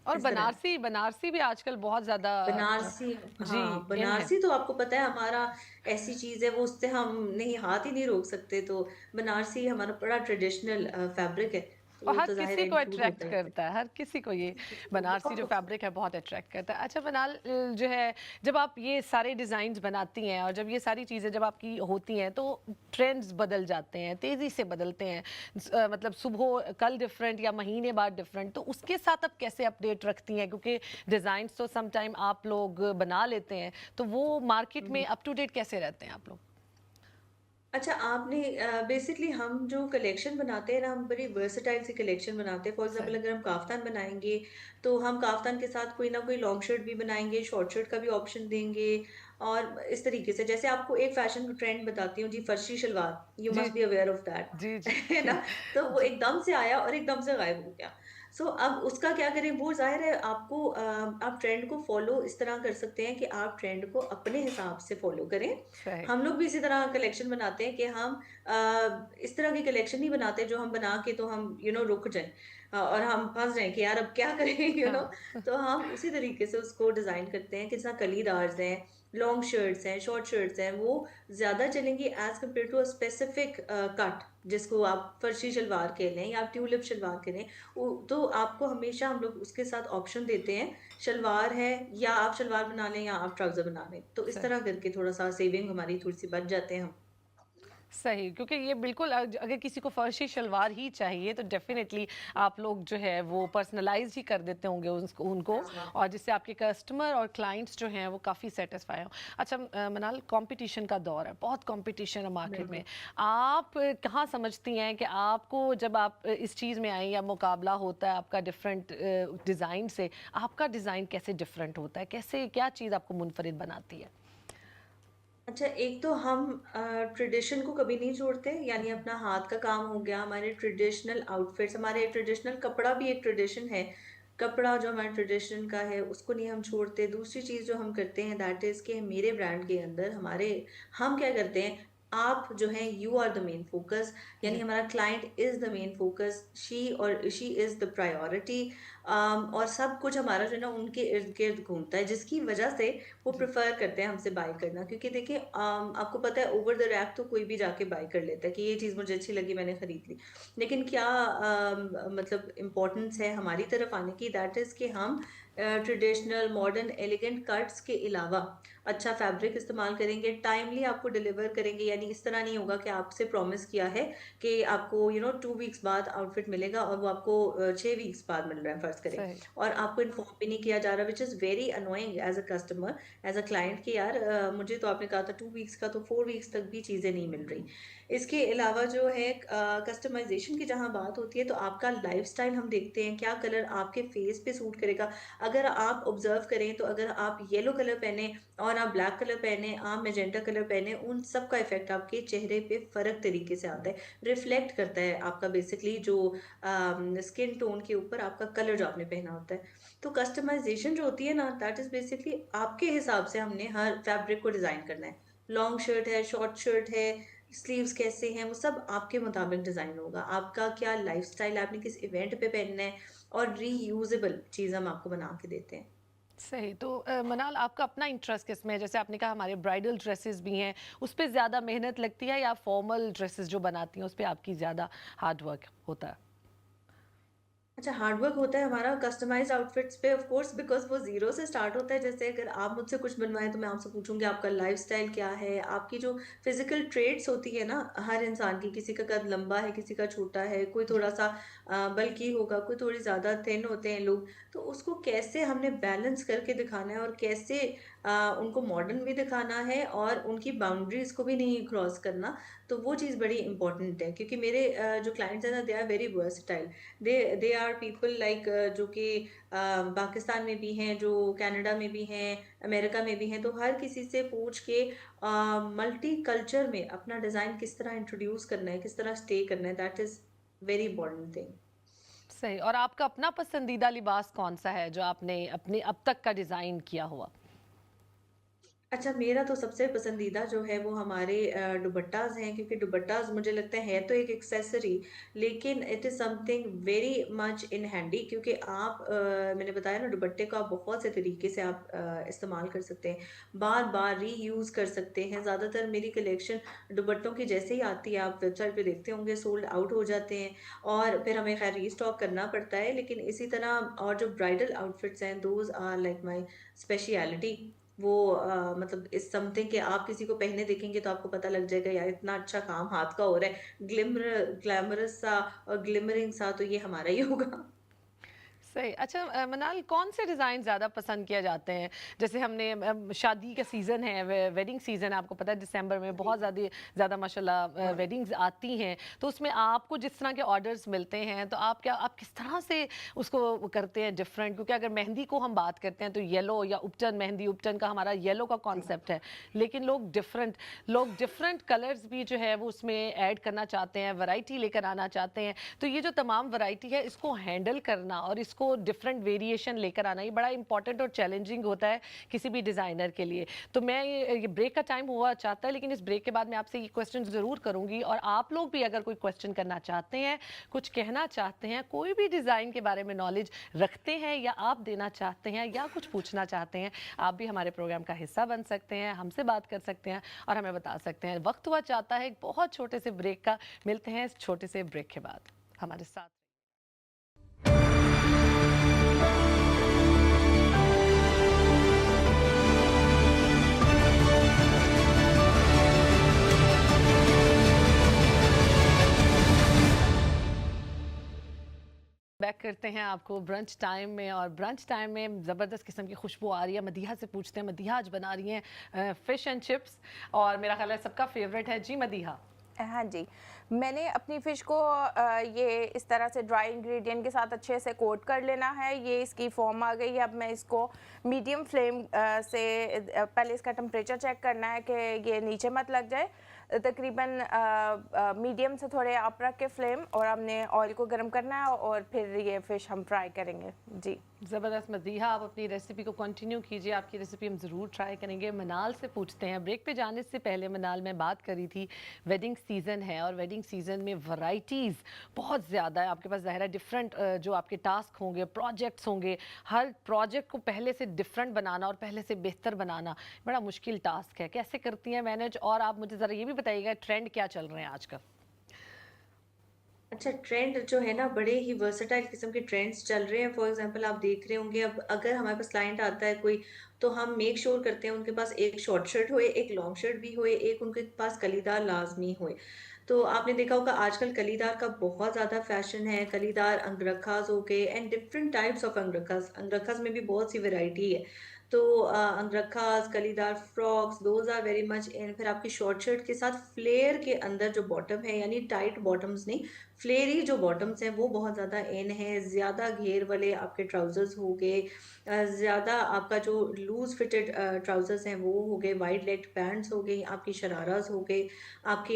और इस तरह है। बनारसी बनारसी भी आजकल बहुत ज्यादा बनारसी, जी, हाँ, इन है। बनारसी तो आपको पता है हमारा ऐसी चीज़ है, वो उससे हम नहीं हाथ ही नहीं रोक सकते। तो बनारसी हमारा बड़ा ट्रेडिशनल फैब्रिक है, तो और वो हर तो ज़ाहिर किसी है को इंक्लूड अट्रैक्ट होता ही है। करता है, हर किसी को ये बनारसी बहुत जो खूबसूरत। फैब्रिक है बहुत अट्रैक्ट करता है। अच्छा मनाल, जो है जब आप ये सारे डिज़ाइन्स बनाती हैं और जब ये सारी चीज़ें जब आपकी होती हैं तो ट्रेंड्स बदल जाते हैं, तेज़ी से बदलते हैं। मतलब सुबह कल डिफरेंट या महीने बाद डिफरेंट, तो उसके साथ आप कैसे अपडेट रखती हैं? क्योंकि डिज़ाइन्स तो सम टाइम आप लोग बना लेते हैं, तो वो मार्केट में अप टू डेट कैसे रहते हैं आप लोग? अच्छा, आपने बेसिकली हम जो कलेक्शन बनाते हैं ना, हम बड़ी वर्सेटाइल सी कलेक्शन बनाते हैं। फॉर सही। एग्जांपल अगर हम काफ्तान बनाएँगे, तो हम काफ्तान के साथ कोई ना कोई लॉन्ग शर्ट भी बनाएँगे, शॉर्ट शर्ट का भी ऑप्शन देंगे। और इस तरीके से, जैसे आपको एक फैशन ट्रेंड बताती हूँ जी, फर्शी शलवार, यू जी। Must be aware of that. जी। जी। है ना? तो वो जी। एकदम से आया और एकदम से गायब हो गया। सो अब उसका क्या करें? वो ज़ाहिर है आपको आप ट्रेंड को फ़ॉलो इस तरह कर सकते हैं कि आप ट्रेंड को अपने हिसाब से फ़ॉलो करें। सही। हम लोग भी इसी तरह कलेक्शन बनाते हैं कि हम इस तरह की कलेक्शन नहीं बनाते जो हम बना के तो हम रुक जाएँ और हम फँस जाएँ कि यार अब क्या करें हाँ। तो हम उसी तरीके से उसको डिज़ाइन करते हैं कि जैसा कलीदार्स हैं, लॉन्ग शर्ट्स हैं, शॉर्ट शर्ट्स हैं, वो ज़्यादा चलेंगी as compared to a specific cut, जिसको आप फर्शी शलवार कह लें या आप ट्यूलिप शलवार कह लें। तो आपको हमेशा हम लोग उसके साथ ऑप्शन देते हैं, शलवार है या आप शलवार बना लें या आप ट्राउज़र बना लें। तो इस सही। तरह करके थोड़ा-सा सेविंग हमारी थोड़ी-सी बच जाते हैं हम। सही, क्योंकि ये बिल्कुल अगर किसी को फर्शी शलवार ही चाहिए तो डेफ़िनेटली आप लोग जो है वो पर्सनलाइज़ ही कर देते होंगे उनको, और जिससे आपके कस्टमर और क्लाइंट्स जो हैं वो काफ़ी सैटिस्फाई हों। अच्छा मनाल, कॉम्पिटिशन का दौर है, बहुत कॉम्पिटिशन है मार्केट में। बिल्कुल। आप कहाँ समझती हैं कि आपको जब आप इस चीज़ में आई या मुकाबला होता है आपका डिफरेंट डिज़ाइन से, आपका डिज़ाइन कैसे डिफरेंट होता है? कैसे क्या चीज़ आपको मुनफरिद बनाती है? अच्छा, एक तो हम ट्रेडिशन को कभी नहीं छोड़ते, यानी अपना हाथ का काम हो गया, हमारे ट्रेडिशनल आउटफिट्स, हमारे ट्रेडिशनल कपड़ा भी एक ट्रेडिशन है। कपड़ा जो हमारे ट्रेडिशन का है उसको नहीं हम छोड़ते। दूसरी चीज़ जो हम करते हैं दैट इज़ कि मेरे ब्रांड के अंदर हम क्या करते हैं, आप जो हैं you are the main focus, यानी जी। हमारा client is the main focus, she is the priority. और सब कुछ हमारा जो है ना उनके इर्द-गिर्द घूमता है, जिसकी वजह से वो जी। प्रेफ़र करते हैं हमसे बाय करना। क्योंकि देखिए आपको पता है ओवर द रैक तो कोई भी जाके बाय कर लेता है कि ये चीज़ मुझे अच्छी लगी, मैंने खरीद ली। लेकिन क्या मतलब इम्पोर्टेंस है हमारी तरफ आने की, दैट इज़ कि हम ट्रेडिशनल मॉडर्न एलिगेंट कट्स के अलावा अच्छा फैब्रिक इस्तेमाल करेंगे, टाइमली आपको डिलीवर करेंगे। यानी इस तरह नहीं होगा कि आपसे प्रॉमिस किया है कि आपको 2 वीक्स बाद आउटफिट मिलेगा और वो आपको 6 वीक्स बाद मिल रहा है, फर्ज करें, सही। और आपको इन्फॉर्म भी नहीं किया जा रहा, which is very annoying as a customer, as a client, कि यार मुझे तो आपने कहा था 2 वीक्स का, तो 4 वीक्स तक भी चीज़ें नहीं मिल रही। इसके अलावा जो है कस्टमाइजेशन की जहाँ बात होती है, तो आपका लाइफस्टाइल हम देखते हैं, क्या कलर आपके फेस पे सूट करेगा। अगर आप ऑब्जर्व करें तो अगर आप येलो कलर पहने और आप ब्लैक कलर पहने, आप मैजेंटा कलर पहने, उन सब का इफेक्ट आपके चेहरे पे फर्क तरीके से आता है, रिफ्लेक्ट करता है आपका बेसिकली जो स्किन टोन के ऊपर आपका कलर जो आपने पहना होता है। तो कस्टमाइजेशन जो होती है ना, दैट इज बेसिकली आपके हिसाब से हमने हर फैब्रिक को डिजाइन करना है। लॉन्ग शर्ट है, शॉर्ट शर्ट है, स्लीव्स कैसे हैं, वो सब आपके मुताबिक डिजाइन होगा। आपका क्या लाइफस्टाइल है, आपने किस इवेंट पे पहनना है, और रीयूजेबल चीज हम आपको बना के देते हैं। सही। तो मनाल, आपका अपना इंटरेस्ट किसमें है? जैसे आपने कहा हमारे ब्राइडल ड्रेसेस भी हैं, उस पे ज़्यादा मेहनत लगती है या फॉर्मल ड्रेसेस जो बनाती हैं उस पे आपकी ज़्यादा हार्ड वर्क होता है? अच्छा, हार्ड वर्क होता है हमारा कस्टमाइज्ड आउटफिट्स पे, ऑफ कोर्स, बिकॉज़ वो ज़ीरो से स्टार्ट होता है। जैसे अगर आप मुझसे कुछ बनवाएँ तो मैं आपसे पूछूँगी आपका लाइफ़स्टाइल क्या है? आपकी जो फिज़िकल ट्रेट्स होती है ना हर इंसान की, किसी का कद लंबा है, किसी का छोटा है, कोई जी। थोड़ा-सा बल्की होगा, कोई थोड़ी ज़्यादा थिन होते हैं लोग। तो उसको कैसे हमने बैलेंस करके दिखाना है और कैसे उनको मॉडर्न भी दिखाना है और उनकी बाउंड्रीज़ को भी नहीं क्रॉस करना। तो वो चीज़ बड़ी इम्पोर्टेंट है, क्योंकि मेरे जो क्लाइंट्स हैं ना, they are very versatile. They are people like जो कि पाकिस्तान में भी हैं, जो कनाडा में भी हैं, अमेरिका में भी हैं, तो हर किसी से पूछ के मल्टी कल्चर में अपना डिज़ाइन किस तरह इंट्रोड्यूस करना है, किस तरह स्टे करना है, that is very important thing. सही। और आपका अपना पसंदीदा लिबास कौन-सा है जो आपने अपने अब तक का डिज़ाइन किया हुआ? अच्छा, मेरा तो सबसे पसंदीदा जो है वो हमारे दुपट्टाज़ हैं, क्योंकि दुपट्टाज़ मुझे लगता है तो एक एक्सेसरी, लेकिन it is something very much in handy, क्योंकि आप मैंने बताया ना, दुपट्टे को आप बहुत से तरीके से आप इस्तेमाल कर सकते हैं, बार-बार रीयूज़ कर सकते हैं। ज़्यादातर मेरी कलेक्शन दुपट्टों की जैसे ही आती है, आप वेबसाइट पे देखते होंगे, सोल्ड आउट हो जाते हैं और फिर हमें खैर रीस्टॉक करना पड़ता है। लेकिन इसी तरह और जो ब्राइडल आउटफिट्स हैं, those are like my speciality. वो मतलब इस समथिंग कि आप किसी को पहने देखेंगे तो आपको पता लग जाएगा, यार इतना अच्छा काम हाथ का हो रहा है, ग्लैमरस सा और ग्लिमरिंग सा, तो ये हमारा ही होगा। सही। अच्छा, मनाल, कौन से डिज़ाइन ज़्यादा पसंद किए जाते हैं? जैसे हमने शादी का सीज़न है, वेडिंग सीज़न है, आपको पता है दिसंबर में जी। बहुत ज़्यादा माशाल्लाह हाँ। वेडिंग्स आती हैं, तो उसमें आपको जिस तरह के ऑर्डर्स मिलते हैं तो आप किस तरह से उसको वो करते हैं डिफरेंट? क्योंकि अगर मेहंदी को हम बात करते हैं तो येलो या उपटन, मेहंदी उपटन का हमारा येलो का जी। कॉन्सेप्ट है, लेकिन लोग डिफरेंट कलर्स भी जो है वो उसमें ऐड करना चाहते हैं, वैरायटी लेकर आना चाहते हैं। तो ये जो तमाम वैरायटी है, इसको हैंडल करना और इसको डिफरेंट वेरिएशन लेकर आना, ये बड़ा इंपॉर्टेंट और चैलेंजिंग होता है किसी भी डिज़ाइनर के लिए। तो मैं ये ब्रेक का टाइम हुआ चाहता है, लेकिन इस ब्रेक के बाद मैं आपसे ये क्वेश्चन ज़रूर करूंगी, और आप लोग भी अगर कोई क्वेश्चन करना चाहते हैं, कुछ कहना चाहते हैं, कोई भी डिज़ाइन के बारे में नॉलेज रखते हैं या आप देना चाहते हैं या कुछ पूछना चाहते हैं, आप भी हमारे प्रोग्राम का हिस्सा बन सकते हैं, हमसे बात कर सकते हैं और हमें बता सकते हैं। वक्त हुआ चाहता है एक बहुत छोटे से ब्रेक का। मिलते हैं इस छोटे से ब्रेक के बाद। हमारे साथ बैक करते हैं आपको ब्रंच टाइम में, और ब्रंच टाइम में ज़बरदस्त किस्म की खुशबू आ रही है। मदीहा से पूछते हैं, मदीहा आज बना रही हैं फ़िश एंड चिप्स, और मेरा ख्याल है सबका फेवरेट है। जी मदीहा। हाँ जी, मैंने अपनी फ़िश को ये इस तरह से ड्राई इंग्रेडिएंट के साथ अच्छे से कोट कर लेना है। ये इसकी फॉर्म आ गई है। अब मैं इसको मीडियम फ्लेम से पहले इसका टेम्परेचर चेक करना है कि ये नीचे मत लग जाए। तकरीबन मीडियम से थोड़े अप रख के फ्लेम, और हमने ऑयल को गर्म करना है और फिर ये फ़िश हम फ्राई करेंगे। जी। ज़बरदस्त। मदीहा, आप अपनी रेसिपी को कंटिन्यू कीजिए, आपकी रेसिपी हम ज़रूर ट्राई करेंगे। मनाल से पूछते हैं, ब्रेक पे जाने से पहले मनाल में बात करी थी, वेडिंग सीज़न है और वेडिंग सीज़न में वैराइटीज़ बहुत ज़्यादा है आपके पास, ज़ाहिर है डिफरेंट जो आपके टास्क होंगे, प्रोजेक्ट्स होंगे, हर प्रोजेक्ट को पहले से डिफरेंट बनाना और पहले से बेहतर बनाना बड़ा मुश्किल टास्क है। कैसे करती हैं मैनेज? और आप मुझे ज़रा ये भी बताइएगा, ट्रेंड क्या चल रहे हैं आजकल? अच्छा, ट्रेंड जो है ना, बड़े ही वर्सेटाइल किस्म के ट्रेंड्स चल रहे हैं। फॉर एग्जांपल आप देख रहे होंगे, अब अगर हमारे पास क्लाइंट आता है कोई, तो हम मेक श्योर करते हैं उनके पास एक शॉर्ट शर्ट होए, एक लॉन्ग शर्ट भी होए, एक उनके पास कलीदार लाजमी होए। तो आपने देखा होगा आजकल कलीदार का बहुत ज्यादा फैशन है। कलीदार अंगरखास हो गए एंड डिफरेंट टाइप्स ऑफ अंगरखास। अंगरखास में भी बहुत सी वैरायटी है। तो अंगरखास, कलीदार frocks, those are very much in. फिर आपकी शॉर्ट शर्ट के साथ फ्लेयर के अंदर जो बॉटम है, यानी टाइट बॉटम्स नहीं, फ्लेयरी जो बॉटम्स हैं, वो बहुत ज्यादा इन है। ज्यादा घेर वाले आपके ट्राउजर्स हो गए, ज्यादा आपका जो लूज फिटेड ट्राउजर्स हैं वो हो गए, वाइड लेग पैंट्स हो गई, आपकी शराराज हो गए, आपके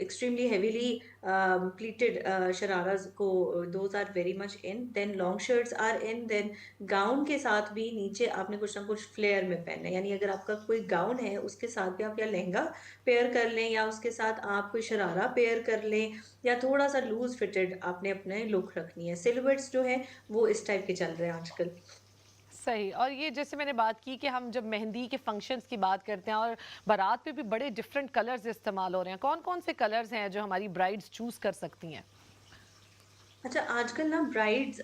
एक्सट्रीमली हेवीली प्लीटेड शराराज को, those are very much in. Then long shirts are in. Then gown के साथ भी नीचे आपने कुछ ना कुछ फ्लेयर में पहनना है, यानी अगर आपका कोई गाउन है उसके साथ भी आप या लहंगा पेयर कर लें, या उसके साथ आप कोई शरारा पेयर कर लें, या थोड़ा सा लूज फिटेड आपने अपने लुक रखनी है। सिलुएट्स जो है वो इस टाइप के चल रहे हैं आजकल। सही। और ये जैसे मैंने बात की कि हम जब मेहंदी के फंक्शंस की बात करते हैं और बारात पे भी बड़े डिफरेंट कलर्स इस्तेमाल हो रहे हैं, कौन कौन से कलर्स हैं जो हमारी ब्राइड्स चूज कर सकती हैं? अच्छा, आजकल ना brides,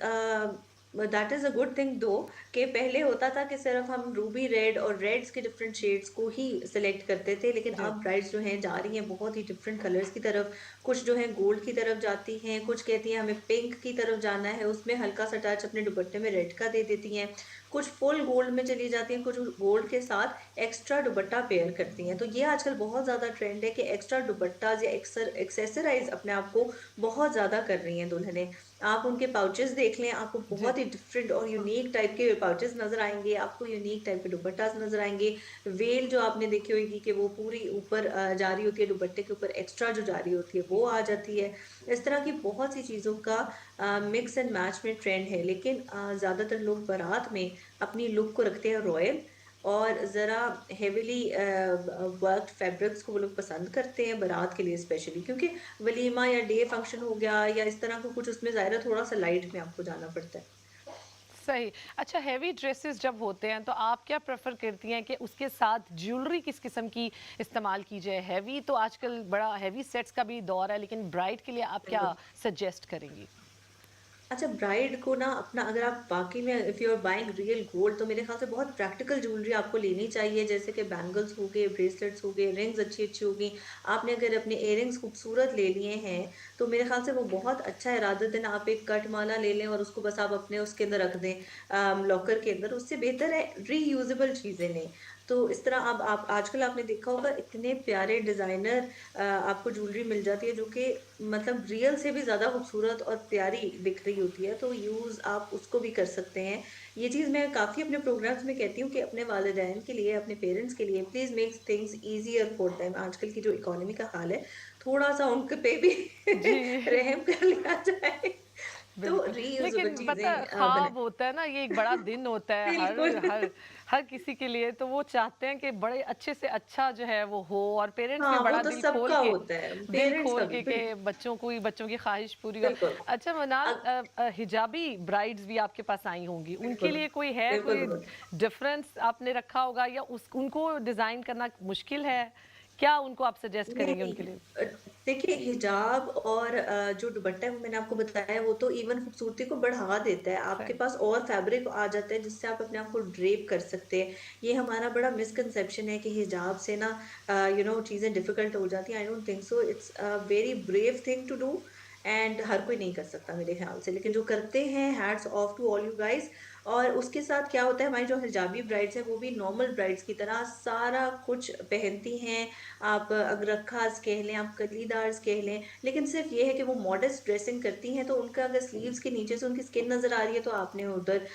that is a good thing दो, कि पहले होता था कि सिर्फ हम रूबी रेड और रेड्स के डिफरेंट शेड्स को ही सिलेक्ट करते थे, लेकिन जी। अब ब्राइड्स जो हैं जा रही हैं बहुत ही डिफरेंट कलर्स की तरफ। कुछ जो है गोल्ड की तरफ जाती हैं, कुछ कहती हैं हमें पिंक की तरफ जाना है, उसमें हल्का सा टच अपने दुपट्टे में रेड का दे देती हैं। कुछ फुल गोल्ड में चली जाती हैं, कुछ गोल्ड के साथ एक्स्ट्रा दुपट्टा पेयर करती हैं। तो ये आजकल बहुत ज्यादा ट्रेंड है कि एक्स्ट्रा दुपट्टाज या एक्सेसराइज अपने आप को बहुत ज्यादा कर रही हैं दुल्हनें। आप उनके पाउचेस देख लें, आपको जी। बहुत ही डिफरेंट और यूनिक टाइप के पाउचेस नजर आएंगे, आपको यूनिक टाइप के दुपट्टास नजर आएंगे। वेल जो आपने देखी होगी कि वो पूरी ऊपर जा रही होती है, दुपट्टे के ऊपर एक्स्ट्रा जो जा रही होती है वो आ जाती है। इस तरह की बहुत सी चीजों का मिक्स एंड मैच में ट्रेंड है। लेकिन ज्यादातर लोग बारात में अपनी लुक को रखते हैं रॉयल, और ज़रा हेविली वर्क्ड फैब्रिक्स को वो लोग पसंद करते हैं बारात के लिए स्पेशली, क्योंकि वलीमा या डे फंक्शन हो गया या इस तरह का कुछ, उसमें ज़ाहिर है थोड़ा सा लाइट में आपको जाना पड़ता है। सही। अच्छा, हेवी ड्रेसेस जब होते हैं तो आप क्या प्रेफर करती हैं कि उसके साथ ज्वेलरी किस किस्म की इस्तेमाल की जाए? हैवी तो आजकल बड़ा हैवी सेट्स का भी दौर है, लेकिन ब्राइड के लिए आप क्या बिल्कुल। सजेस्ट करेंगी? अच्छा, ब्राइड को ना अपना, अगर आप बाकी में if you are buying real gold, तो मेरे ख्याल से बहुत प्रैक्टिकल ज्वेलरी आपको लेनी चाहिए, जैसे कि बैंगल्स हो गए, ब्रेसलेट्स हो गए, रिंग्स अच्छी अच्छी होगी। आपने अगर अपने इयररिंग्स खूबसूरत ले लिए हैं तो मेरे ख्याल से वो बहुत अच्छा है, रादर देन आप एक कट माला ले लें और उसको बस आप अपने उसके अंदर रख दें लॉकर के अंदर। उससे बेहतर है रीयूजेबल चीज़ें लें। तो इस तरह अब आप आजकल आपने देखा होगा इतने प्यारे डिज़ाइनर आपको ज्वेलरी मिल जाती है जो कि मतलब रियल से भी ज़्यादा खूबसूरत और प्यारी दिख रही होती है, तो यूज़ आप उसको भी कर सकते हैं। ये चीज़ मैं काफ़ी अपने प्रोग्राम्स में कहती हूँ कि अपने वालिदैन के लिए, अपने पेरेंट्स के लिए please make things easier for them. आजकल की जो इकोनॉमी का हाल है, थोड़ा-सा उनके पे भी जी। रहम कर लिया जाए, तो बिल्कुल। रीयूजेबल लेकिन पता चीज़ें बनाएँ। ख्वाब होता है ना, ये एक बड़ा दिन होता है हर बिल्कुल, हर हर किसी के लिए, तो वो चाहते हैं कि बड़े अच्छे से अच्छा जो है वो हो, और पेरेंट्स भी हाँ, वो बड़ा तो सबका होता है, पेरेंट्स का भी, के बच्चों को ही, बच्चों की ख्वाहिश पूरी हो। बिल्कुल। अच्छा मनाल, अ, हिजाबी ब्राइड्स भी आपके पास आई होंगी, उनके बिल्कुल, लिए कोई है, बिल्कुल, कोई बिल्कुल। डिफरेंस आपने रखा होगा, या उस उनको डिजाइन करना मुश्किल है? क्या उनको आप सजेस्ट करेंगे नहीं, उनके लिए? देखिए हिजाब और जो दुपट्टा है वो मैंने आपको बताया, वो तो इवन खूबसूरती को बढ़ा देता है। आपके सही। पास और फैब्रिक आ जाता है जिससे आप अपने आप को ड्रेप कर सकते हैं। ये हमारा बड़ा मिसकंसेप्शन है कि हिजाब से ना चीज़ें डिफिकल्ट हो जाती हैं। I don't think so, it's a very brave thing to do, and हर कोई नहीं कर सकता मेरे ख्याल से, लेकिन जो करते हैं, hats off to all you guys. और उसके साथ क्या होता है, हमारी जो हिजाबी ब्राइड्स हैं वो भी नॉर्मल ब्राइड्स की तरह सारा कुछ पहनती हैं। आप अगरखास कह लें, आप कलीदार्स कह लें, लेकिन सिर्फ ये है कि वो मॉडेस्ट ड्रेसिंग करती हैं। तो उनका अगर स्लीव्स के नीचे से उनकी स्किन नजर आ रही है तो आपने उधर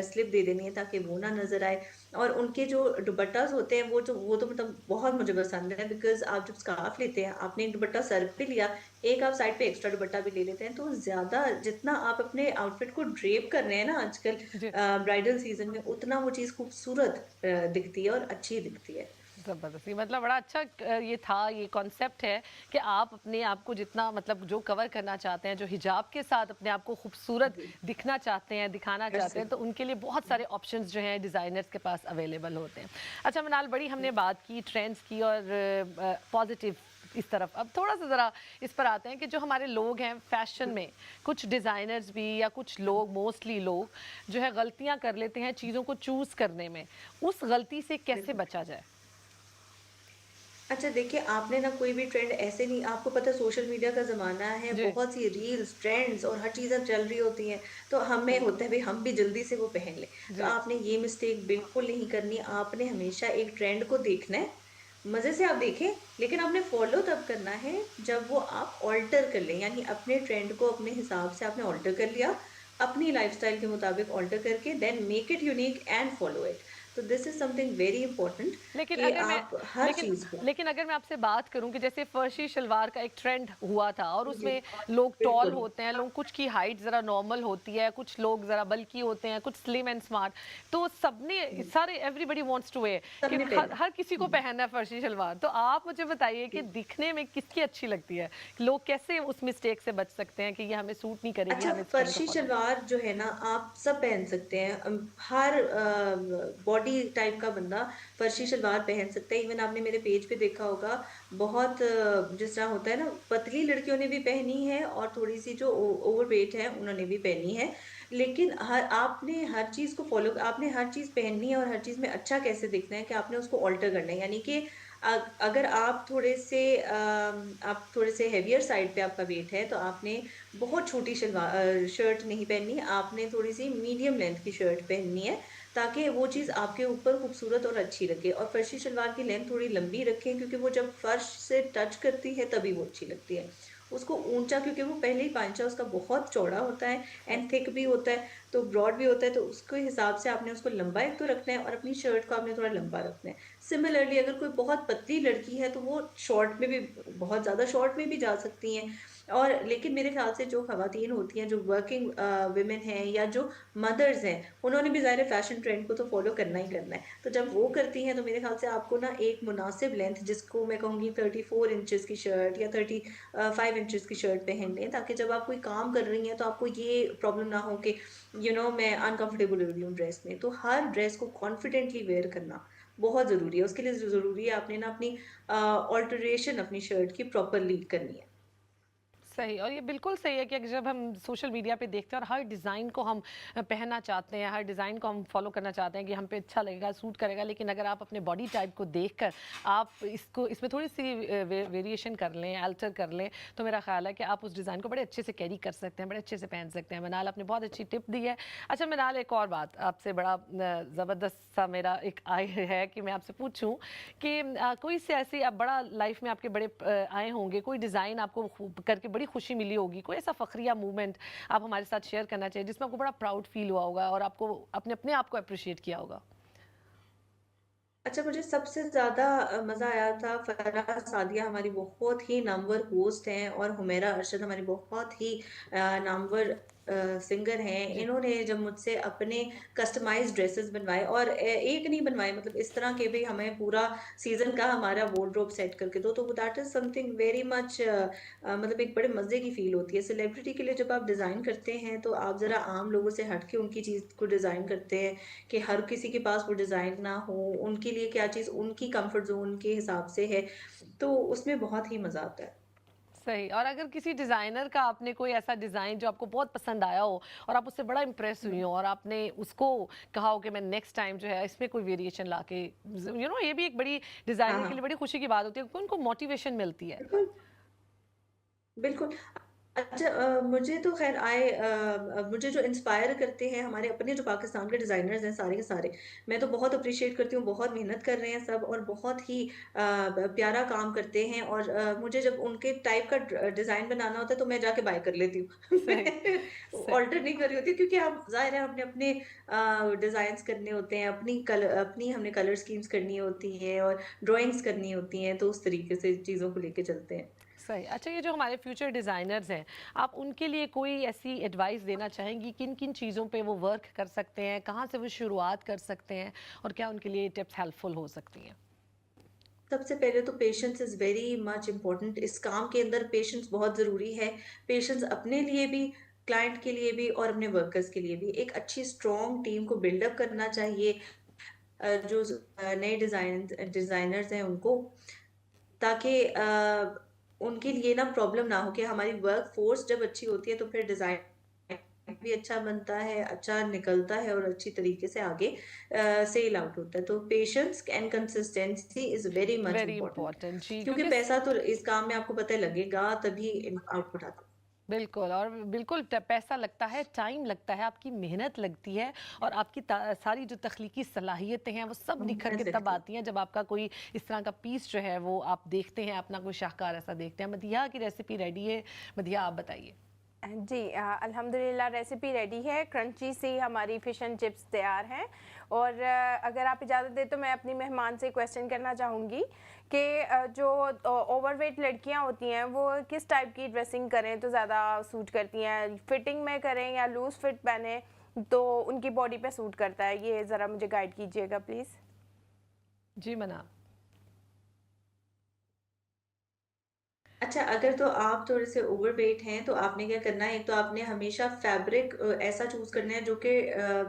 स्लिप दे देनी है ताकि वो ना नजर आए। और उनके जो दुपट्टास होते हैं वो तो मतलब बहुत मुझे पसंद है, बिकॉज आप जब स्कार्फ लेते हैं, आपने एक दुपट्टा सर पे लिया, एक आप साइड पे एक्स्ट्रा दुपट्टा भी ले लेते हैं, तो ज्यादा जितना आप अपने आउटफिट को ड्रेप कर रहे हैं ना आजकल जी। ब्राइडल सीजन में, उतना वो चीज खूबसूरत दिखती है और अच्छी दिखती है। ज़बरदस्ती, मतलब बड़ा अच्छा ये था, ये कॉन्सेप्ट है कि आप अपने आप को जितना, मतलब जो कवर करना चाहते हैं, जो हिजाब के साथ अपने आप को खूबसूरत जी, दिखना चाहते हैं, दिखाना कर चाहते हैं, तो सकते उनके लिए बहुत सारे ऑप्शंस जो हैं डिज़ाइनर्स के पास अवेलेबल होते हैं। अच्छा मनाल, बड़ी हमने हैं। बात की ट्रेंड्स की और पॉजिटिव इस तरफ। अब थोड़ा सा ज़रा इस पर आते हैं कि जो हमारे लोग हैं फैशन में, कुछ डिज़ाइनर्स भी या कुछ लोग, मोस्टली लोग जो है गलतियाँ कर लेते हैं चीज़ों को चूज़ करने में, उस गलती से कैसे बिल्कुल। बचा जाए? अच्छा देखिए, आपने ना कोई भी ट्रेंड ऐसे नहीं, आपको पता है सोशल मीडिया का ज़माना है, जी, बहुत सी रील्स, ट्रेंड्स और हर चीज़ें चल रही होती हैं, तो हमें बिल्कुल। होता है भई हम भी जल्दी से वो पहन लें। तो जी, आपने ये मिस्टेक बिल्कुल नहीं करनी, आपने हमेशा एक ट्रेंड को देखना है, मज़े से आप देखें, लेकिन आपने फ़ॉलो तब करना है जब वो आप ऑल्टर कर लें, यानी अपने ट्रेंड को अपने हिसाब से आपने ऑल्टर कर लिया, अपनी लाइफ़स्टाइल के मुताबिक ऑल्टर करके then make it unique and follow it. तो this is something very important लेकिन कि अगर मैं आप हर लेकिन चीज़ को लेकिन अगर मैं आपसे बात करूं कि जैसे फर्शी शलवार का एक ट्रेंड हुआ था और जी, उसमें लोग टॉल बिल्कुल। होते हैं, लोग कुछ की हाइट ज़रा नॉर्मल होती है, कुछ लोग ज़रा बल्की होते हैं, कुछ स्लिम एंड स्मार्ट, तो सबने हुँ, सारे एवरीबॉडी वांट्स टू वेयर कि सबने हर पहना। हर किसी को हुँ, पहनना है फर्शी शलवार। तो आप मुझे बताइए कि जी। दिखने में किसकी अच्छी लगती है? लोग कैसे उस मिस्टेक से बच सकते हैं कि ये हमें सूट नहीं करेगी, अच्छा, हम इस ट्रेंड को फर्शी फॉलो? शलवार जो है ना आप सब पहन सकते हैं। हर बॉडी टाइप का बंदा फर्शी शलवार पहन सकता है। इवन आपने मेरे पेज पे देखा होगा, बहुत जिस तरह होता है ना, पतली लड़कियों ने भी पहनी है और थोड़ी-सी जो ओवरवेट है उन्होंने भी पहनी है। लेकिन हर आपने हर चीज़ को फ़ॉलो, आपने हर चीज़ पहननी है और हर चीज़ में अच्छा कैसे दिखना है कि आपने उसको ऑल्टर करना है। यानी कि अगर आप थोड़े से हेवियर साइड पे आपका वेट है, तो आपने बहुत छोटी शर्ट नहीं पहननी, आपने थोड़ी-सी मीडियम लेंथ की शर्ट पहननी है, ताकि वो चीज़ आपके ऊपर खूबसूरत और अच्छी लगे। और फर्शी शलवार की लेंथ थोड़ी लंबी रखें, क्योंकि वो जब फर्श से टच करती है तभी वो अच्छी लगती है। उसको ऊँचा, क्योंकि वो पहले ही पांचा उसका बहुत चौड़ा होता है एंड थिक भी होता है, तो ब्रॉड भी होता है, तो उसके हिसाब से आपने उसको लंबा एक तो रखना है और अपनी शर्ट को आपने थोड़ा लंबा रखना है। सिमिलरली अगर कोई बहुत पतली लड़की है, तो वो शॉर्ट में भी, बहुत ज़्यादा शॉर्ट में भी जा सकती हैं। और लेकिन मेरे ख़्याल से जो ख़वातीन होती हैं, जो वर्किंग वुमेन हैं या जो मदर्स हैं, उन्होंने भी ज़ाहिर है फ़ैशन ट्रेंड को तो फ़ॉलो करना ही करना है। तो जब वो करती हैं, तो मेरे ख़्याल से आपको ना एक मुनासिब लेंथ, जिसको मैं कहूँगी 34 इंचेस की शर्ट या 5 इंचेस की शर्ट पहन लें, ताकि जब आप कोई काम कर रही हैं, तो आपको ये प्रॉब्लम ना हो कि मैं अनकम्फ़र्टेबल हो रही हूँ ड्रेस में। तो हर ड्रेस को कॉन्फिडेंटली वेयर करना बहुत ज़रूरी है। उसके लिए ज़रूरी है आपने ना अपनी अल्टरेशन अपनी शर्ट की प्रॉपरली करनी है। सही, और ये बिल्कुल सही है कि अगर जब हम सोशल मीडिया पे देखते हैं और हर डिज़ाइन को हम पहनना चाहते हैं, हर डिज़ाइन को हम फॉलो करना चाहते हैं कि हम पे अच्छा लगेगा, सूट करेगा, लेकिन अगर आप अपने बॉडी टाइप को देखकर आप इसमें थोड़ी सी वेरिएशन कर लें, अल्टर कर लें, तो मेरा ख्याल है कि आप उस डिज़ाइन को बड़े अच्छे से कैरी कर सकते हैं, बड़े अच्छे से पहन सकते हैं। मनाल, आपने बहुत अच्छी टिप दी है। अच्छा मनाल, एक और बात आपसे, बड़ा ज़बरदस्त सा मेरा एक आय है कि मैं आपसे पूछूं कि कोई से ऐसी आप बड़ा लाइफ में आपके बड़े आए होंगे, कोई डिज़ाइन आपको करके बड़ी खुशी मिली होगी, कोई ऐसा फ़ख्रिया मूवमेंट आप हमारे साथ शेयर करना चाहिए जिसमें आपको बड़ा प्राउड फील हुआ होगा और आपको अपने अपने आप को अप्रिशिएट किया होगा? अच्छा, मुझे सबसे ज़्यादा मज़ा आया था, फराह सादिया हमारी बहुत ही नामवर होस्ट हैं और हुमैरा अरशद हमारी बहुत ही नामवर सिंगर हैं। जी, इन्होंने जब मुझसे अपने कस्टमाइज़्ड ड्रेसेस बनवाए, और एक नहीं बनवाए, मतलब इस तरह के भी हमें पूरा सीज़न का हमारा वार्डरोब सेट करके दो, तो that is something very much, मतलब एक बड़े मज़े की फ़ील होती है। सेलिब्रिटी के लिए जब आप डिज़ाइन करते हैं, तो आप ज़रा आम लोगों से हट के उनकी चीज़ को डिज़ाइन करते हैं, कि हर किसी के पास वो डिज़ाइन ना हो, उनके लिए क्या चीज़ उनकी कंफर्ट ज़ोन के हिसाब से है, तो उसमें बहुत ही मज़ा आता है। सही। और अगर किसी डिज़ाइनर का आपने कोई ऐसा डिज़ाइन जो आपको बहुत पसंद आया हो और आप उससे बड़ा इम्प्रेस हुई हुँ। हो और आपने उसको कहा हो कि मैं नेक्स्ट टाइम जो है इसमें कोई वेरिएशन लाके, ये भी एक बड़ी हाँ, डिज़ाइनर के लिए हाँ। बड़ी खुशी की बात होती है, क्योंकि उनको मोटिवेशन मिलती है। बिल्कुल, बिल्कुल। अच्छा, मुझे तो ख़ैर मुझे जो इंस्पायर करते हैं हमारे अपने जो पाकिस्तान के डिज़ाइनर्स हैं सारे के सारे, मैं तो बहुत अप्रिशिएट करती हूँ, बहुत मेहनत कर रहे हैं सब और बहुत ही ब प्यारा काम करते हैं, और मुझे जब उनके टाइप का डिज़ाइन बनाना होता है, तो मैं जाके बाय कर लेती हूँ। सही, मैं सही। ऑल्टर नहीं कर रही होती, क्योंकि हम ज़ाहिर है हमने अपने डिज़ाइन्स करने होते हैं, अपनी हमने कलर स्कीम्स करनी होती हैं और ड्राइंग्स करनी होती हैं, तो उस तरीके से चीज़ों को लेके चलते हैं। सही। अच्छा, ये जो हमारे फ्यूचर डिज़ाइनर्स हैं, आप उनके लिए कोई ऐसी एडवाइस देना चाहेंगी किन-किन चीज़ों पे वो वर्क कर सकते हैं? कहाँ से वो शुरुआत कर सकते हैं? और क्या उनके लिए टिप्स हेल्पफुल हो सकती हैं? सबसे पहले तो patience is very much important. इस काम के अंदर पेशेंस बहुत ज़रूरी है। पेशेंस अपने लिए भी, क्लाइंट के लिए भी और अपने वर्कर्स के लिए भी। एक अच्छी स्ट्रॉन्ग टीम को बिल्डअप करना चाहिए, जो नए डिज़ाइनर्स हैं उनको, ताकि उनके लिए ना प्रॉब्लम ना हो कि हमारी वर्क फोर्स जब अच्छी होती है तो फिर डिजाइन भी अच्छा बनता है, अच्छा निकलता है और अच्छी तरीके से आगे सेल आउट होता है। तो patience and consistency is very much very important, important जी, क्योंकि क्योंकि पैसा तो इस काम में आपको पता है लगेगा तभी आउटपुट आता है। बिल्कुल, और बिल्कुल पैसा लगता है, टाइम लगता है, आपकी मेहनत लगती है, और आपकी सारी जो तख्लीकी सलाहियतें हैं वो सब निखर के मेहनत तब लगती है। आती हैं जब आपका कोई इस तरह का पीस जो है वो आप देखते हैं, अपना कोई शाहकार ऐसा देखते हैं। मदिया की रेसिपी रेडी है, मदिया आप बताइए। जी अल्हम्दुलिल्लाह रेसिपी रेडी है। क्रंची सी हमारी फ़िश एंड चिप्स तैयार हैं। और अगर आप इजाज़त दें तो मैं अपनी मेहमान से क्वेश्चन करना चाहूँगी कि जो ओवरवेट लड़कियां होती हैं वो किस टाइप की ड्रेसिंग करें तो ज़्यादा सूट करती हैं, फिटिंग में करें या लूज़ फिट पहने तो उनकी बॉडी पे सूट करता है, ये ज़रा मुझे गाइड कीजिएगा प्लीज़। जी मना। अच्छा, अगर तो आप थोड़े से ओवरवेट हैं तो आपने क्या करना है, एक तो आपने हमेशा फैब्रिक ऐसा चूज करना है जो कि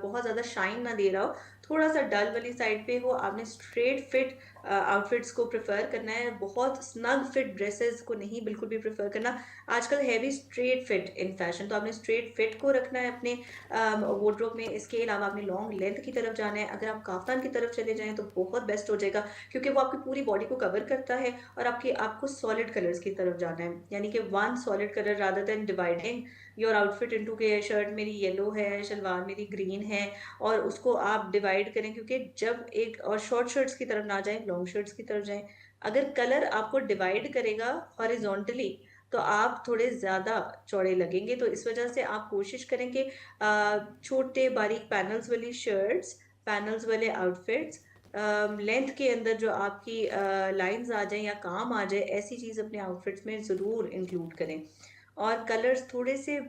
बहुत ज्यादा शाइन ना दे रहा हो, थोड़ा सा डल वाली साइड पे हो। आपने स्ट्रेट फिट आउटफिट्स को प्रेफर करना है, बहुत स्नग फिट ड्रेसेस को नहीं बिल्कुल भी प्रेफर करना। आजकल heavy straight fit in fashion, तो आपने स्ट्रेट फिट को रखना है अपने वार्डरोब में। इसके अलावा आपने लॉन्ग लेंथ की तरफ जाना है। अगर आप काफ्तान की तरफ चले जाएं तो बहुत बेस्ट हो जाएगा, क्योंकि वो आपकी पूरी बॉडी को कवर करता है। और आपको सॉलिड कलर्स की तरफ जाना है, यानी कि one solid colour rather than dividing your outfit into के शर्ट मेरी येलो है, शलवार मेरी ग्रीन है, और उसको आप डिवाइड करें। क्योंकि जब एक और शॉर्ट शर्ट्स की तरफ ना जाएं, लॉन्ग शर्ट्स की तरफ जाएं। अगर कलर आपको डिवाइड करेगा हॉरिजॉन्टली तो आप थोड़े ज्यादा चौड़े लगेंगे। तो इस वजह से आप कोशिश करें कि छोटे बारीक पैनल्स वाली शर्ट्स, पैनल्स वाले आउटफिट्स, लेंथ के अंदर जो आपकी लाइंस आ जाए या काम आ जाए, ऐसी चीज अपने आउटफिट्स में जरूर इंक्लूड करें। और कलर्स थोड़े से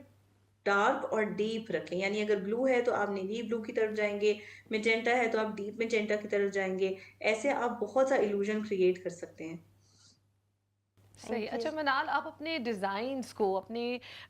डार्क और डीप रखें, यानी अगर ब्लू है तो आप नेवी ब्लू की तरफ जाएंगे, मेजेंटा है तो आप डीप मेजेंटा की तरफ जाएंगे। ऐसे आप बहुत सा इल्यूजन क्रिएट कर सकते हैं। सही। Thank you. अच्छा मनाल, आप अपने डिज़ाइंस को अपने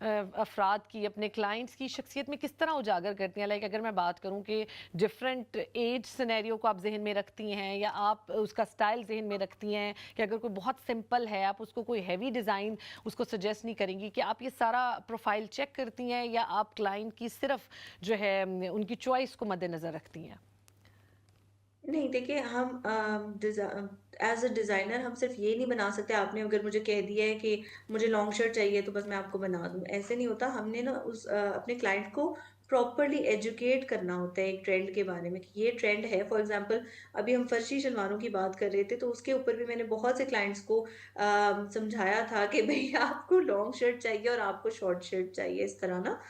अफराद की, अपने क्लाइंट्स की शख्सियत में किस तरह उजागर करती हैं? लाइक अगर मैं बात करूं कि डिफरेंट एज सिनेरियो को आप जहन में रखती हैं, या आप उसका स्टाइल जहन में रखती हैं कि अगर कोई बहुत सिंपल है आप उसको कोई हैवी डिज़ाइन उसको सजेस्ट नहीं करेंगी, कि आप ये सारा प्रोफाइल चेक करती हैं, या आप क्लाइंट की सिर्फ जो है उनकी चॉइस को मद्देनज़र रखती हैं? नहीं, देखिए, हम एज अ डिज़ाइनर हम सिर्फ ये नहीं बना सकते। आपने अगर मुझे कह दिया है कि मुझे लॉन्ग शर्ट चाहिए तो बस मैं आपको बना दूं, ऐसे नहीं होता। हमने ना अपने क्लाइंट को प्रॉपरली एजुकेट करना होता है एक ट्रेंड के बारे में कि ये ट्रेंड है। फॉर एग्जांपल, अभी हम फर्शी शलवारों की बात कर रहे थे तो उसके ऊपर भी मैंने बहुत से क्लाइंट्स को समझाया था कि भाई आपको लॉन्ग शर्ट चाहिए और आपको शॉर्ट शर्ट चाहिए, इस तरह ना।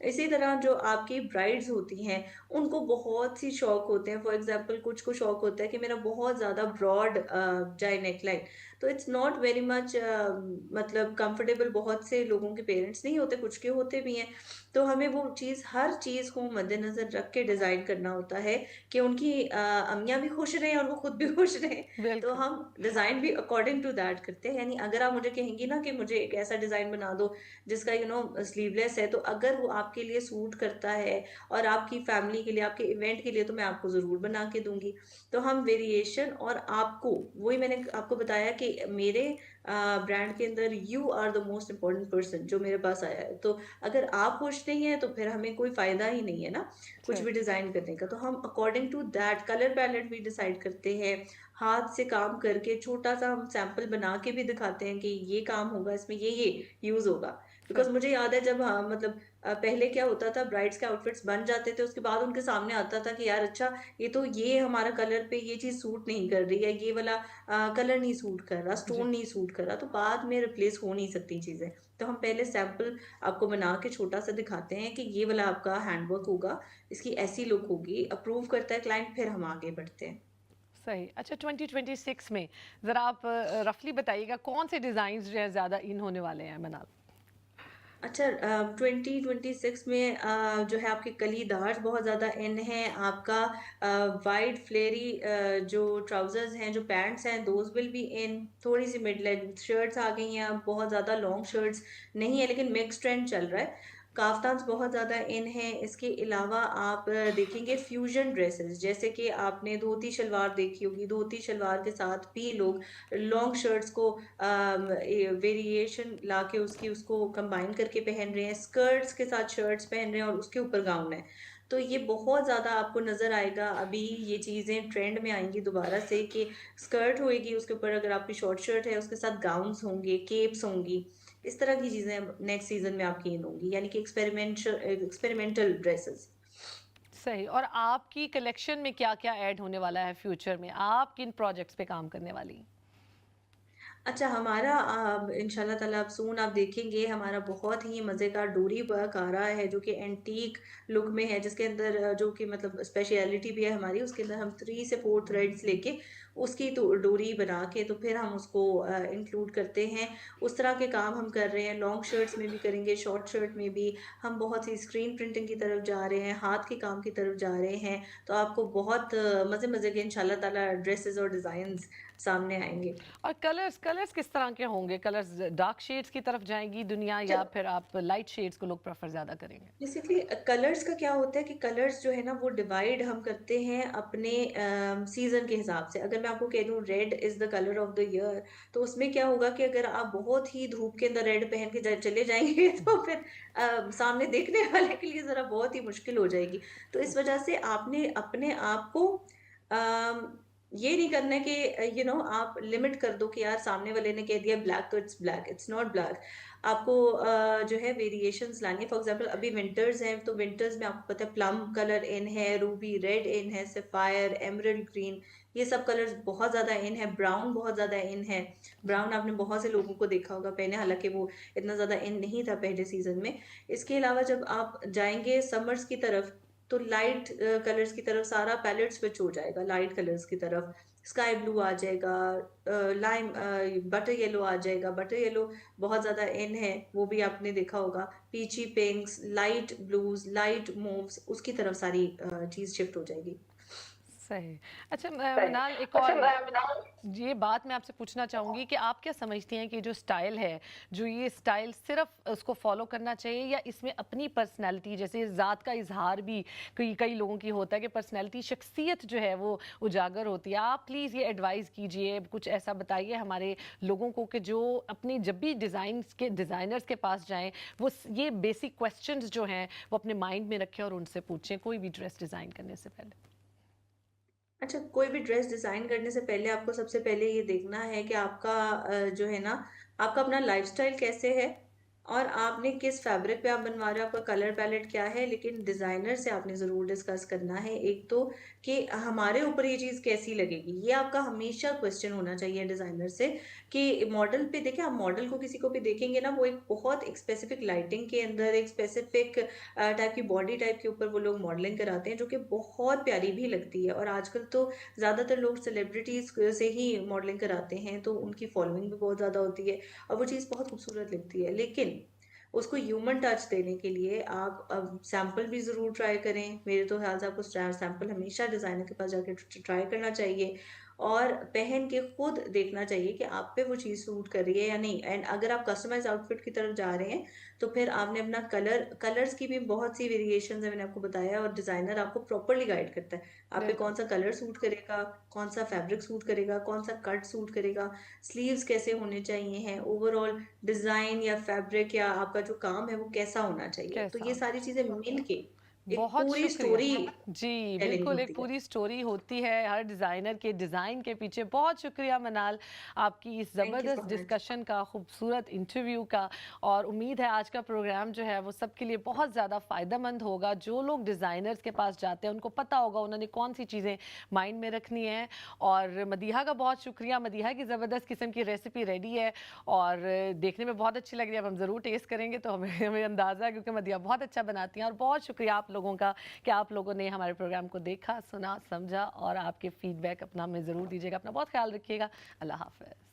इसी तरह जो आपकी ब्राइड्स होती हैं उनको बहुत सी शौक होते हैं। फॉर एग्जांपल, कुछ को शौक होता है कि मेरा बहुत ज्यादा ब्रॉड जाए नेकलाइन, तो इट्स नॉट वेरी मच मतलब कंफर्टेबल। बहुत से लोगों के पेरेंट्स नहीं होते, कुछ के होते भी हैं। तो हमें वो चीज, हर चीज को मद्देनजर रख के डिजाइन करना होता है कि उनकी अम्मियाँ भी खुश रहें और वो खुद भी खुश रहें। तो बिल्कुल। हम डिजाइन भी अकॉर्डिंग टू दैट करते हैं। यानी अगर आप मुझे कहेंगी ना कि मुझे एक ऐसा डिजाइन बना दो जिसका स्लीवलेस है, तो अगर वो आपके लिए सूट करता है और आपकी फैमिली के लिए, आपके इवेंट के लिए, तो मैं आपको जरूर बना के दूंगी। तो हम वेरिएशन, और आपको वही मैंने आपको बताया कि मेरे ब्रांड के अंदर you are the most important person जो मेरे पास आया है। तो अगर आप खुश नहीं है तो फिर हमें कोई फायदा ही नहीं है ना कुछ सही। भी डिजाइन करने का। तो हम according to that colour palette भी डिसाइड करते हैं, हाथ से काम करके छोटा सा हम सैंपल बना के भी दिखाते हैं कि ये काम होगा, इसमें ये यूज होगा। बिकॉज सही। मुझे याद है जब, हाँ, मतलब पहले क्या होता था, ब्राइड्स के आउटफिट्स बन जाते थे, उसके बाद उनके सामने आता था कि यार अच्छा, ये हमारा कलर पे ये चीज सूट नहीं कर रही है, ये वाला कलर नहीं सूट कर रहा, जी। स्टोन नहीं सूट कर रहा, तो बाद में रिप्लेस हो नहीं सकती चीजें। तो हम पहले सैंपल आपको बना के छोटा सा दिखाते हैं कि ये वाला आपका हैंडवर्क होगा, इसकी ऐसी लुक होगी, अप्रूव करता है क्लाइंट, फिर हम आगे बढ़ते हैं। सही। अच्छा, 2026 में ज़रा आप रफली बताइएगा कौन से डिज़ाइंस जो है ज़्यादा इन होने वाले हैं मनाल? अच्छा, 2026 में जो है आपके कलीदार्स बहुत ज़्यादा इन हैं। आपका वाइड फ्लेरी जो ट्राउजर्स हैं, जो पैंट्स हैं, दोज विल बी इन। थोड़ी सी मिड लेंथ शर्ट्स आ गई हैं, अब बहुत ज़्यादा लॉन्ग शर्ट्स नहीं है, लेकिन मिक्स ट्रेंड चल रहा है। काफ्तान्स बहुत ज़्यादा इन हैं। इसके अलावा आप देखेंगे फ्यूजन ड्रेसेस, जैसे कि आपने धोती शलवार देखी होगी, धोती शलवार के साथ भी लोग लॉन्ग शर्ट्स को वेरिएशन लाके उसकी उसको कंबाइन करके पहन रहे हैं, स्कर्ट्स के साथ शर्ट्स पहन रहे हैं और उसके ऊपर गाउन है। तो ये बहुत ज़्यादा आपको नज़र आएगा, अभी ये चीज़ें ट्रेंड में आएंगी दोबारा से कि स्कर्ट होएगी, उसके ऊपर अगर आपकी शॉर्ट शर्ट है उसके साथ गाउन्स होंगे, केप्स होंगी। इस तरह की चीज़ें नेक्स्ट सीजन में आपकी इन होंगी, यानी कि एक्सपेरिमेंटल ड्रेसेस। सही। और आपकी कलेक्शन में क्या-क्या ऐड होने वाला है फ्यूचर में? आप किन प्रोजेक्ट्स पे काम करने वाली? अच्छा, हमारा इंशाल्लाह ताला अब सून आप देखेंगे, हमारा बहुत ही मज़ेदार डोरी वर्क आ रहा है जो कि एंटीक लुक में है, जिसके अंदर जो कि मतलब स्पेशलिटी भी है हमारी, उसके अंदर हम 3 से 4 थ्रेड्स लेके उसकी तो डोरी बना के तो फिर हम उसको इंक्लूड करते हैं। उस तरह के काम हम कर रहे हैं, लॉन्ग शर्ट्स में भी करेंगे, शॉर्ट शर्ट में भी। हम बहुत सी स्क्रीन प्रिंटिंग की तरफ जा रहे हैं, हाथ के काम की तरफ जा रहे हैं। तो आपको बहुत मज़े-मज़े के इंशाल्लाह ताला ड्रेसेस और डिज़ाइंस सामने आएँगे। और कलर्स कलर्स किस तरह के होंगे? कलर्स डार्क शेड्स की तरफ जाएँगी दुनिया या फिर आप लाइट शेड्स को लोग प्रेफ़र ज़्यादा करेंगे? बेसिकली कलर्स का क्या होता है कि कलर्स जो है ना वो डिवाइड हम करते हैं अपने सीजन के हिसाब से। अगर मैं आपको कह दूं red is the colour of the year, तो उसमें क्या होगा कि अगर आप बहुत ही धूप के अंदर रेड पहन के चले जाएंगे तो फिर सामने देखने वाले के लिए जरा बहुत ही मुश्किल हो जाएगी। तो इस वजह से आपने अपने आप को अम, ये नहीं करना है कि आप लिमिट कर दो कि यार सामने वाले ने कह दिया ब्लैक तो it's black, it's not black. आपको जो है वेरिएशंस लानी है। फॉर एग्जांपल अभी विंटर्स हैं, तो विंटर्स में आपको पता है प्लम कलर इन है, रूबी रेड इन है, सफायर, एमरल्ड ग्रीन, ये सब कलर्स बहुत ज़्यादा इन है। ब्राउन बहुत ज़्यादा इन है। ब्राउन आपने बहुत से लोगों को देखा होगा पहने, हालांकि वो इतना ज़्यादा इन नहीं था पहले सीजन में। इसके अलावा जब आप जाएंगे समर्स की तरफ, तो लाइट कलर्स की तरफ सारा पैलेट स्विच हो जाएगा, लाइट कलर्स की तरफ स्काई ब्लू आ जाएगा, लाइम बटर येलो आ जाएगा। बटर येलो बहुत ज़्यादा इन है, वो भी आपने देखा होगा। Peachy pinks, light blues, light mauves, उसकी तरफ सारी चीज़ शिफ्ट हो जाएगी। सही। अच्छा सही। मिनाल, एक अच्छा, और मैं मिनाल ये बात मैं आपसे पूछना चाहूँगी कि आप क्या समझती हैं कि जो स्टाइल है, जो ये स्टाइल सिर्फ़ उसको फ़ॉलो करना चाहिए या इसमें अपनी पर्सनैलिटी, जैसे ज़ात का इज़हार भी कई कई लोगों की होता है कि पर्सनैलिटी, शख्सियत जो है वो उजागर होती है। आप प्लीज़ ये एडवाइस कीजिए, कुछ ऐसा बताइए हमारे लोगों को कि जो अपनी जब भी डिज़ाइनर्स के पास जाएँ, वो ये बेसिक क्वेश्चंस जो हैं वो अपने माइंड में रखें और उनसे पूछें कोई भी ड्रेस डिज़ाइन करने से पहले। अच्छा, कोई भी ड्रेस डिज़ाइन करने से पहले आपको सबसे पहले ये देखना है कि आपका जो है ना, आपका अपना लाइफ़स्टाइल कैसे है और आपने किस फैब्रिक पे आप बनवा रहे हो, आपका कलर पैलेट क्या है। लेकिन डिज़ाइनर से आपने ज़रूर डिस्कस करना है एक तो, कि हमारे ऊपर ये चीज़ कैसी लगेगी। ये आपका हमेशा क्वेश्चन होना चाहिए डिज़ाइनर से कि मॉडल पे देखिए, आप मॉडल को किसी को भी देखेंगे ना, वो एक स्पेसिफिक लाइटिंग के अंदर, एक स्पेसिफिक टाइप की बॉडी टाइप के ऊपर वो लोग मॉडलिंग कराते हैं, जो कि बहुत प्यारी भी लगती है। और आजकल तो ज़्यादातर लोग सेलिब्रिटीज़ से ही मॉडलिंग कराते हैं, तो उनकी फॉलोइंग भी बहुत ज़्यादा होती है और वो चीज़ बहुत खूबसूरत लगती है। लेकिन उसको ह्यूमन टच देने के लिए आप अब सैंपल भी ज़रूर ट्राई करें। मेरे तो ख्याल से आपको सैंपल हमेशा डिज़ाइनर के पास जाके ट्राई करना चाहिए और पहन के खुद देखना चाहिए कि आप पे वो चीज़ सूट कर रही है या नहीं। एंड अगर आप कस्टमाइज़ आउटफिट की तरफ जा रहे हैं, तो फिर आपने अपना कलर्स की भी बहुत सी वेरिएशंस है, मैंने आपको बताया, और डिज़ाइनर आपको प्रॉपर्ली गाइड करता है। आप पे बिल्कुल। कौन सा कलर सूट करेगा, कौन सा फैब्रिक सूट करेगा, कौन सा कट सूट करेगा, स्लीव्स कैसे होने चाहिए हैं, ओवरऑल डिज़ाइन या फैब्रिक या आपका जो काम है वो कैसा होना चाहिए। तो कैसा ये होना सारी चीज़ें मिल के एक बहुत पूरी शुक्रिया। स्टोरी जी, टेलिंग बिल्कुल एक होती है। पूरी स्टोरी होती है हर डिज़ाइनर के डिज़ाइन के पीछे। बहुत शुक्रिया मनाल, आपकी इस थैंक यू ज़बरदस्त सो मच। डिस्कशन का, खूबसूरत इंटरव्यू का। और उम्मीद है आज का प्रोग्राम जो है वो सबके लिए बहुत ज़्यादा फ़ायदेमंद होगा। जो लोग डिज़ाइनर्स के पास जाते हैं उनको पता होगा उन्होंने कौन-सी चीज़ें माइंड में रखनी है। और मदीहा का बहुत शुक्रिया, मदीहा की ज़बरदस्त किस्म की रेसिपी रेडी है और देखने में बहुत अच्छी लग रही है। अब हम ज़रूर टेस्ट करेंगे तो हमें हमें अंदाज़ा है, क्योंकि मदीहा बहुत अच्छा बनाती हैं। और बहुत शुक्रिया आप लोगों का कि आप लोगों ने हमारे प्रोग्राम को देखा, सुना, समझा और आपके फीडबैक अपना हमें ज़रूर दीजिएगा। अपना बहुत ख्याल रखिएगा। अल्लाह हाफ़िज़।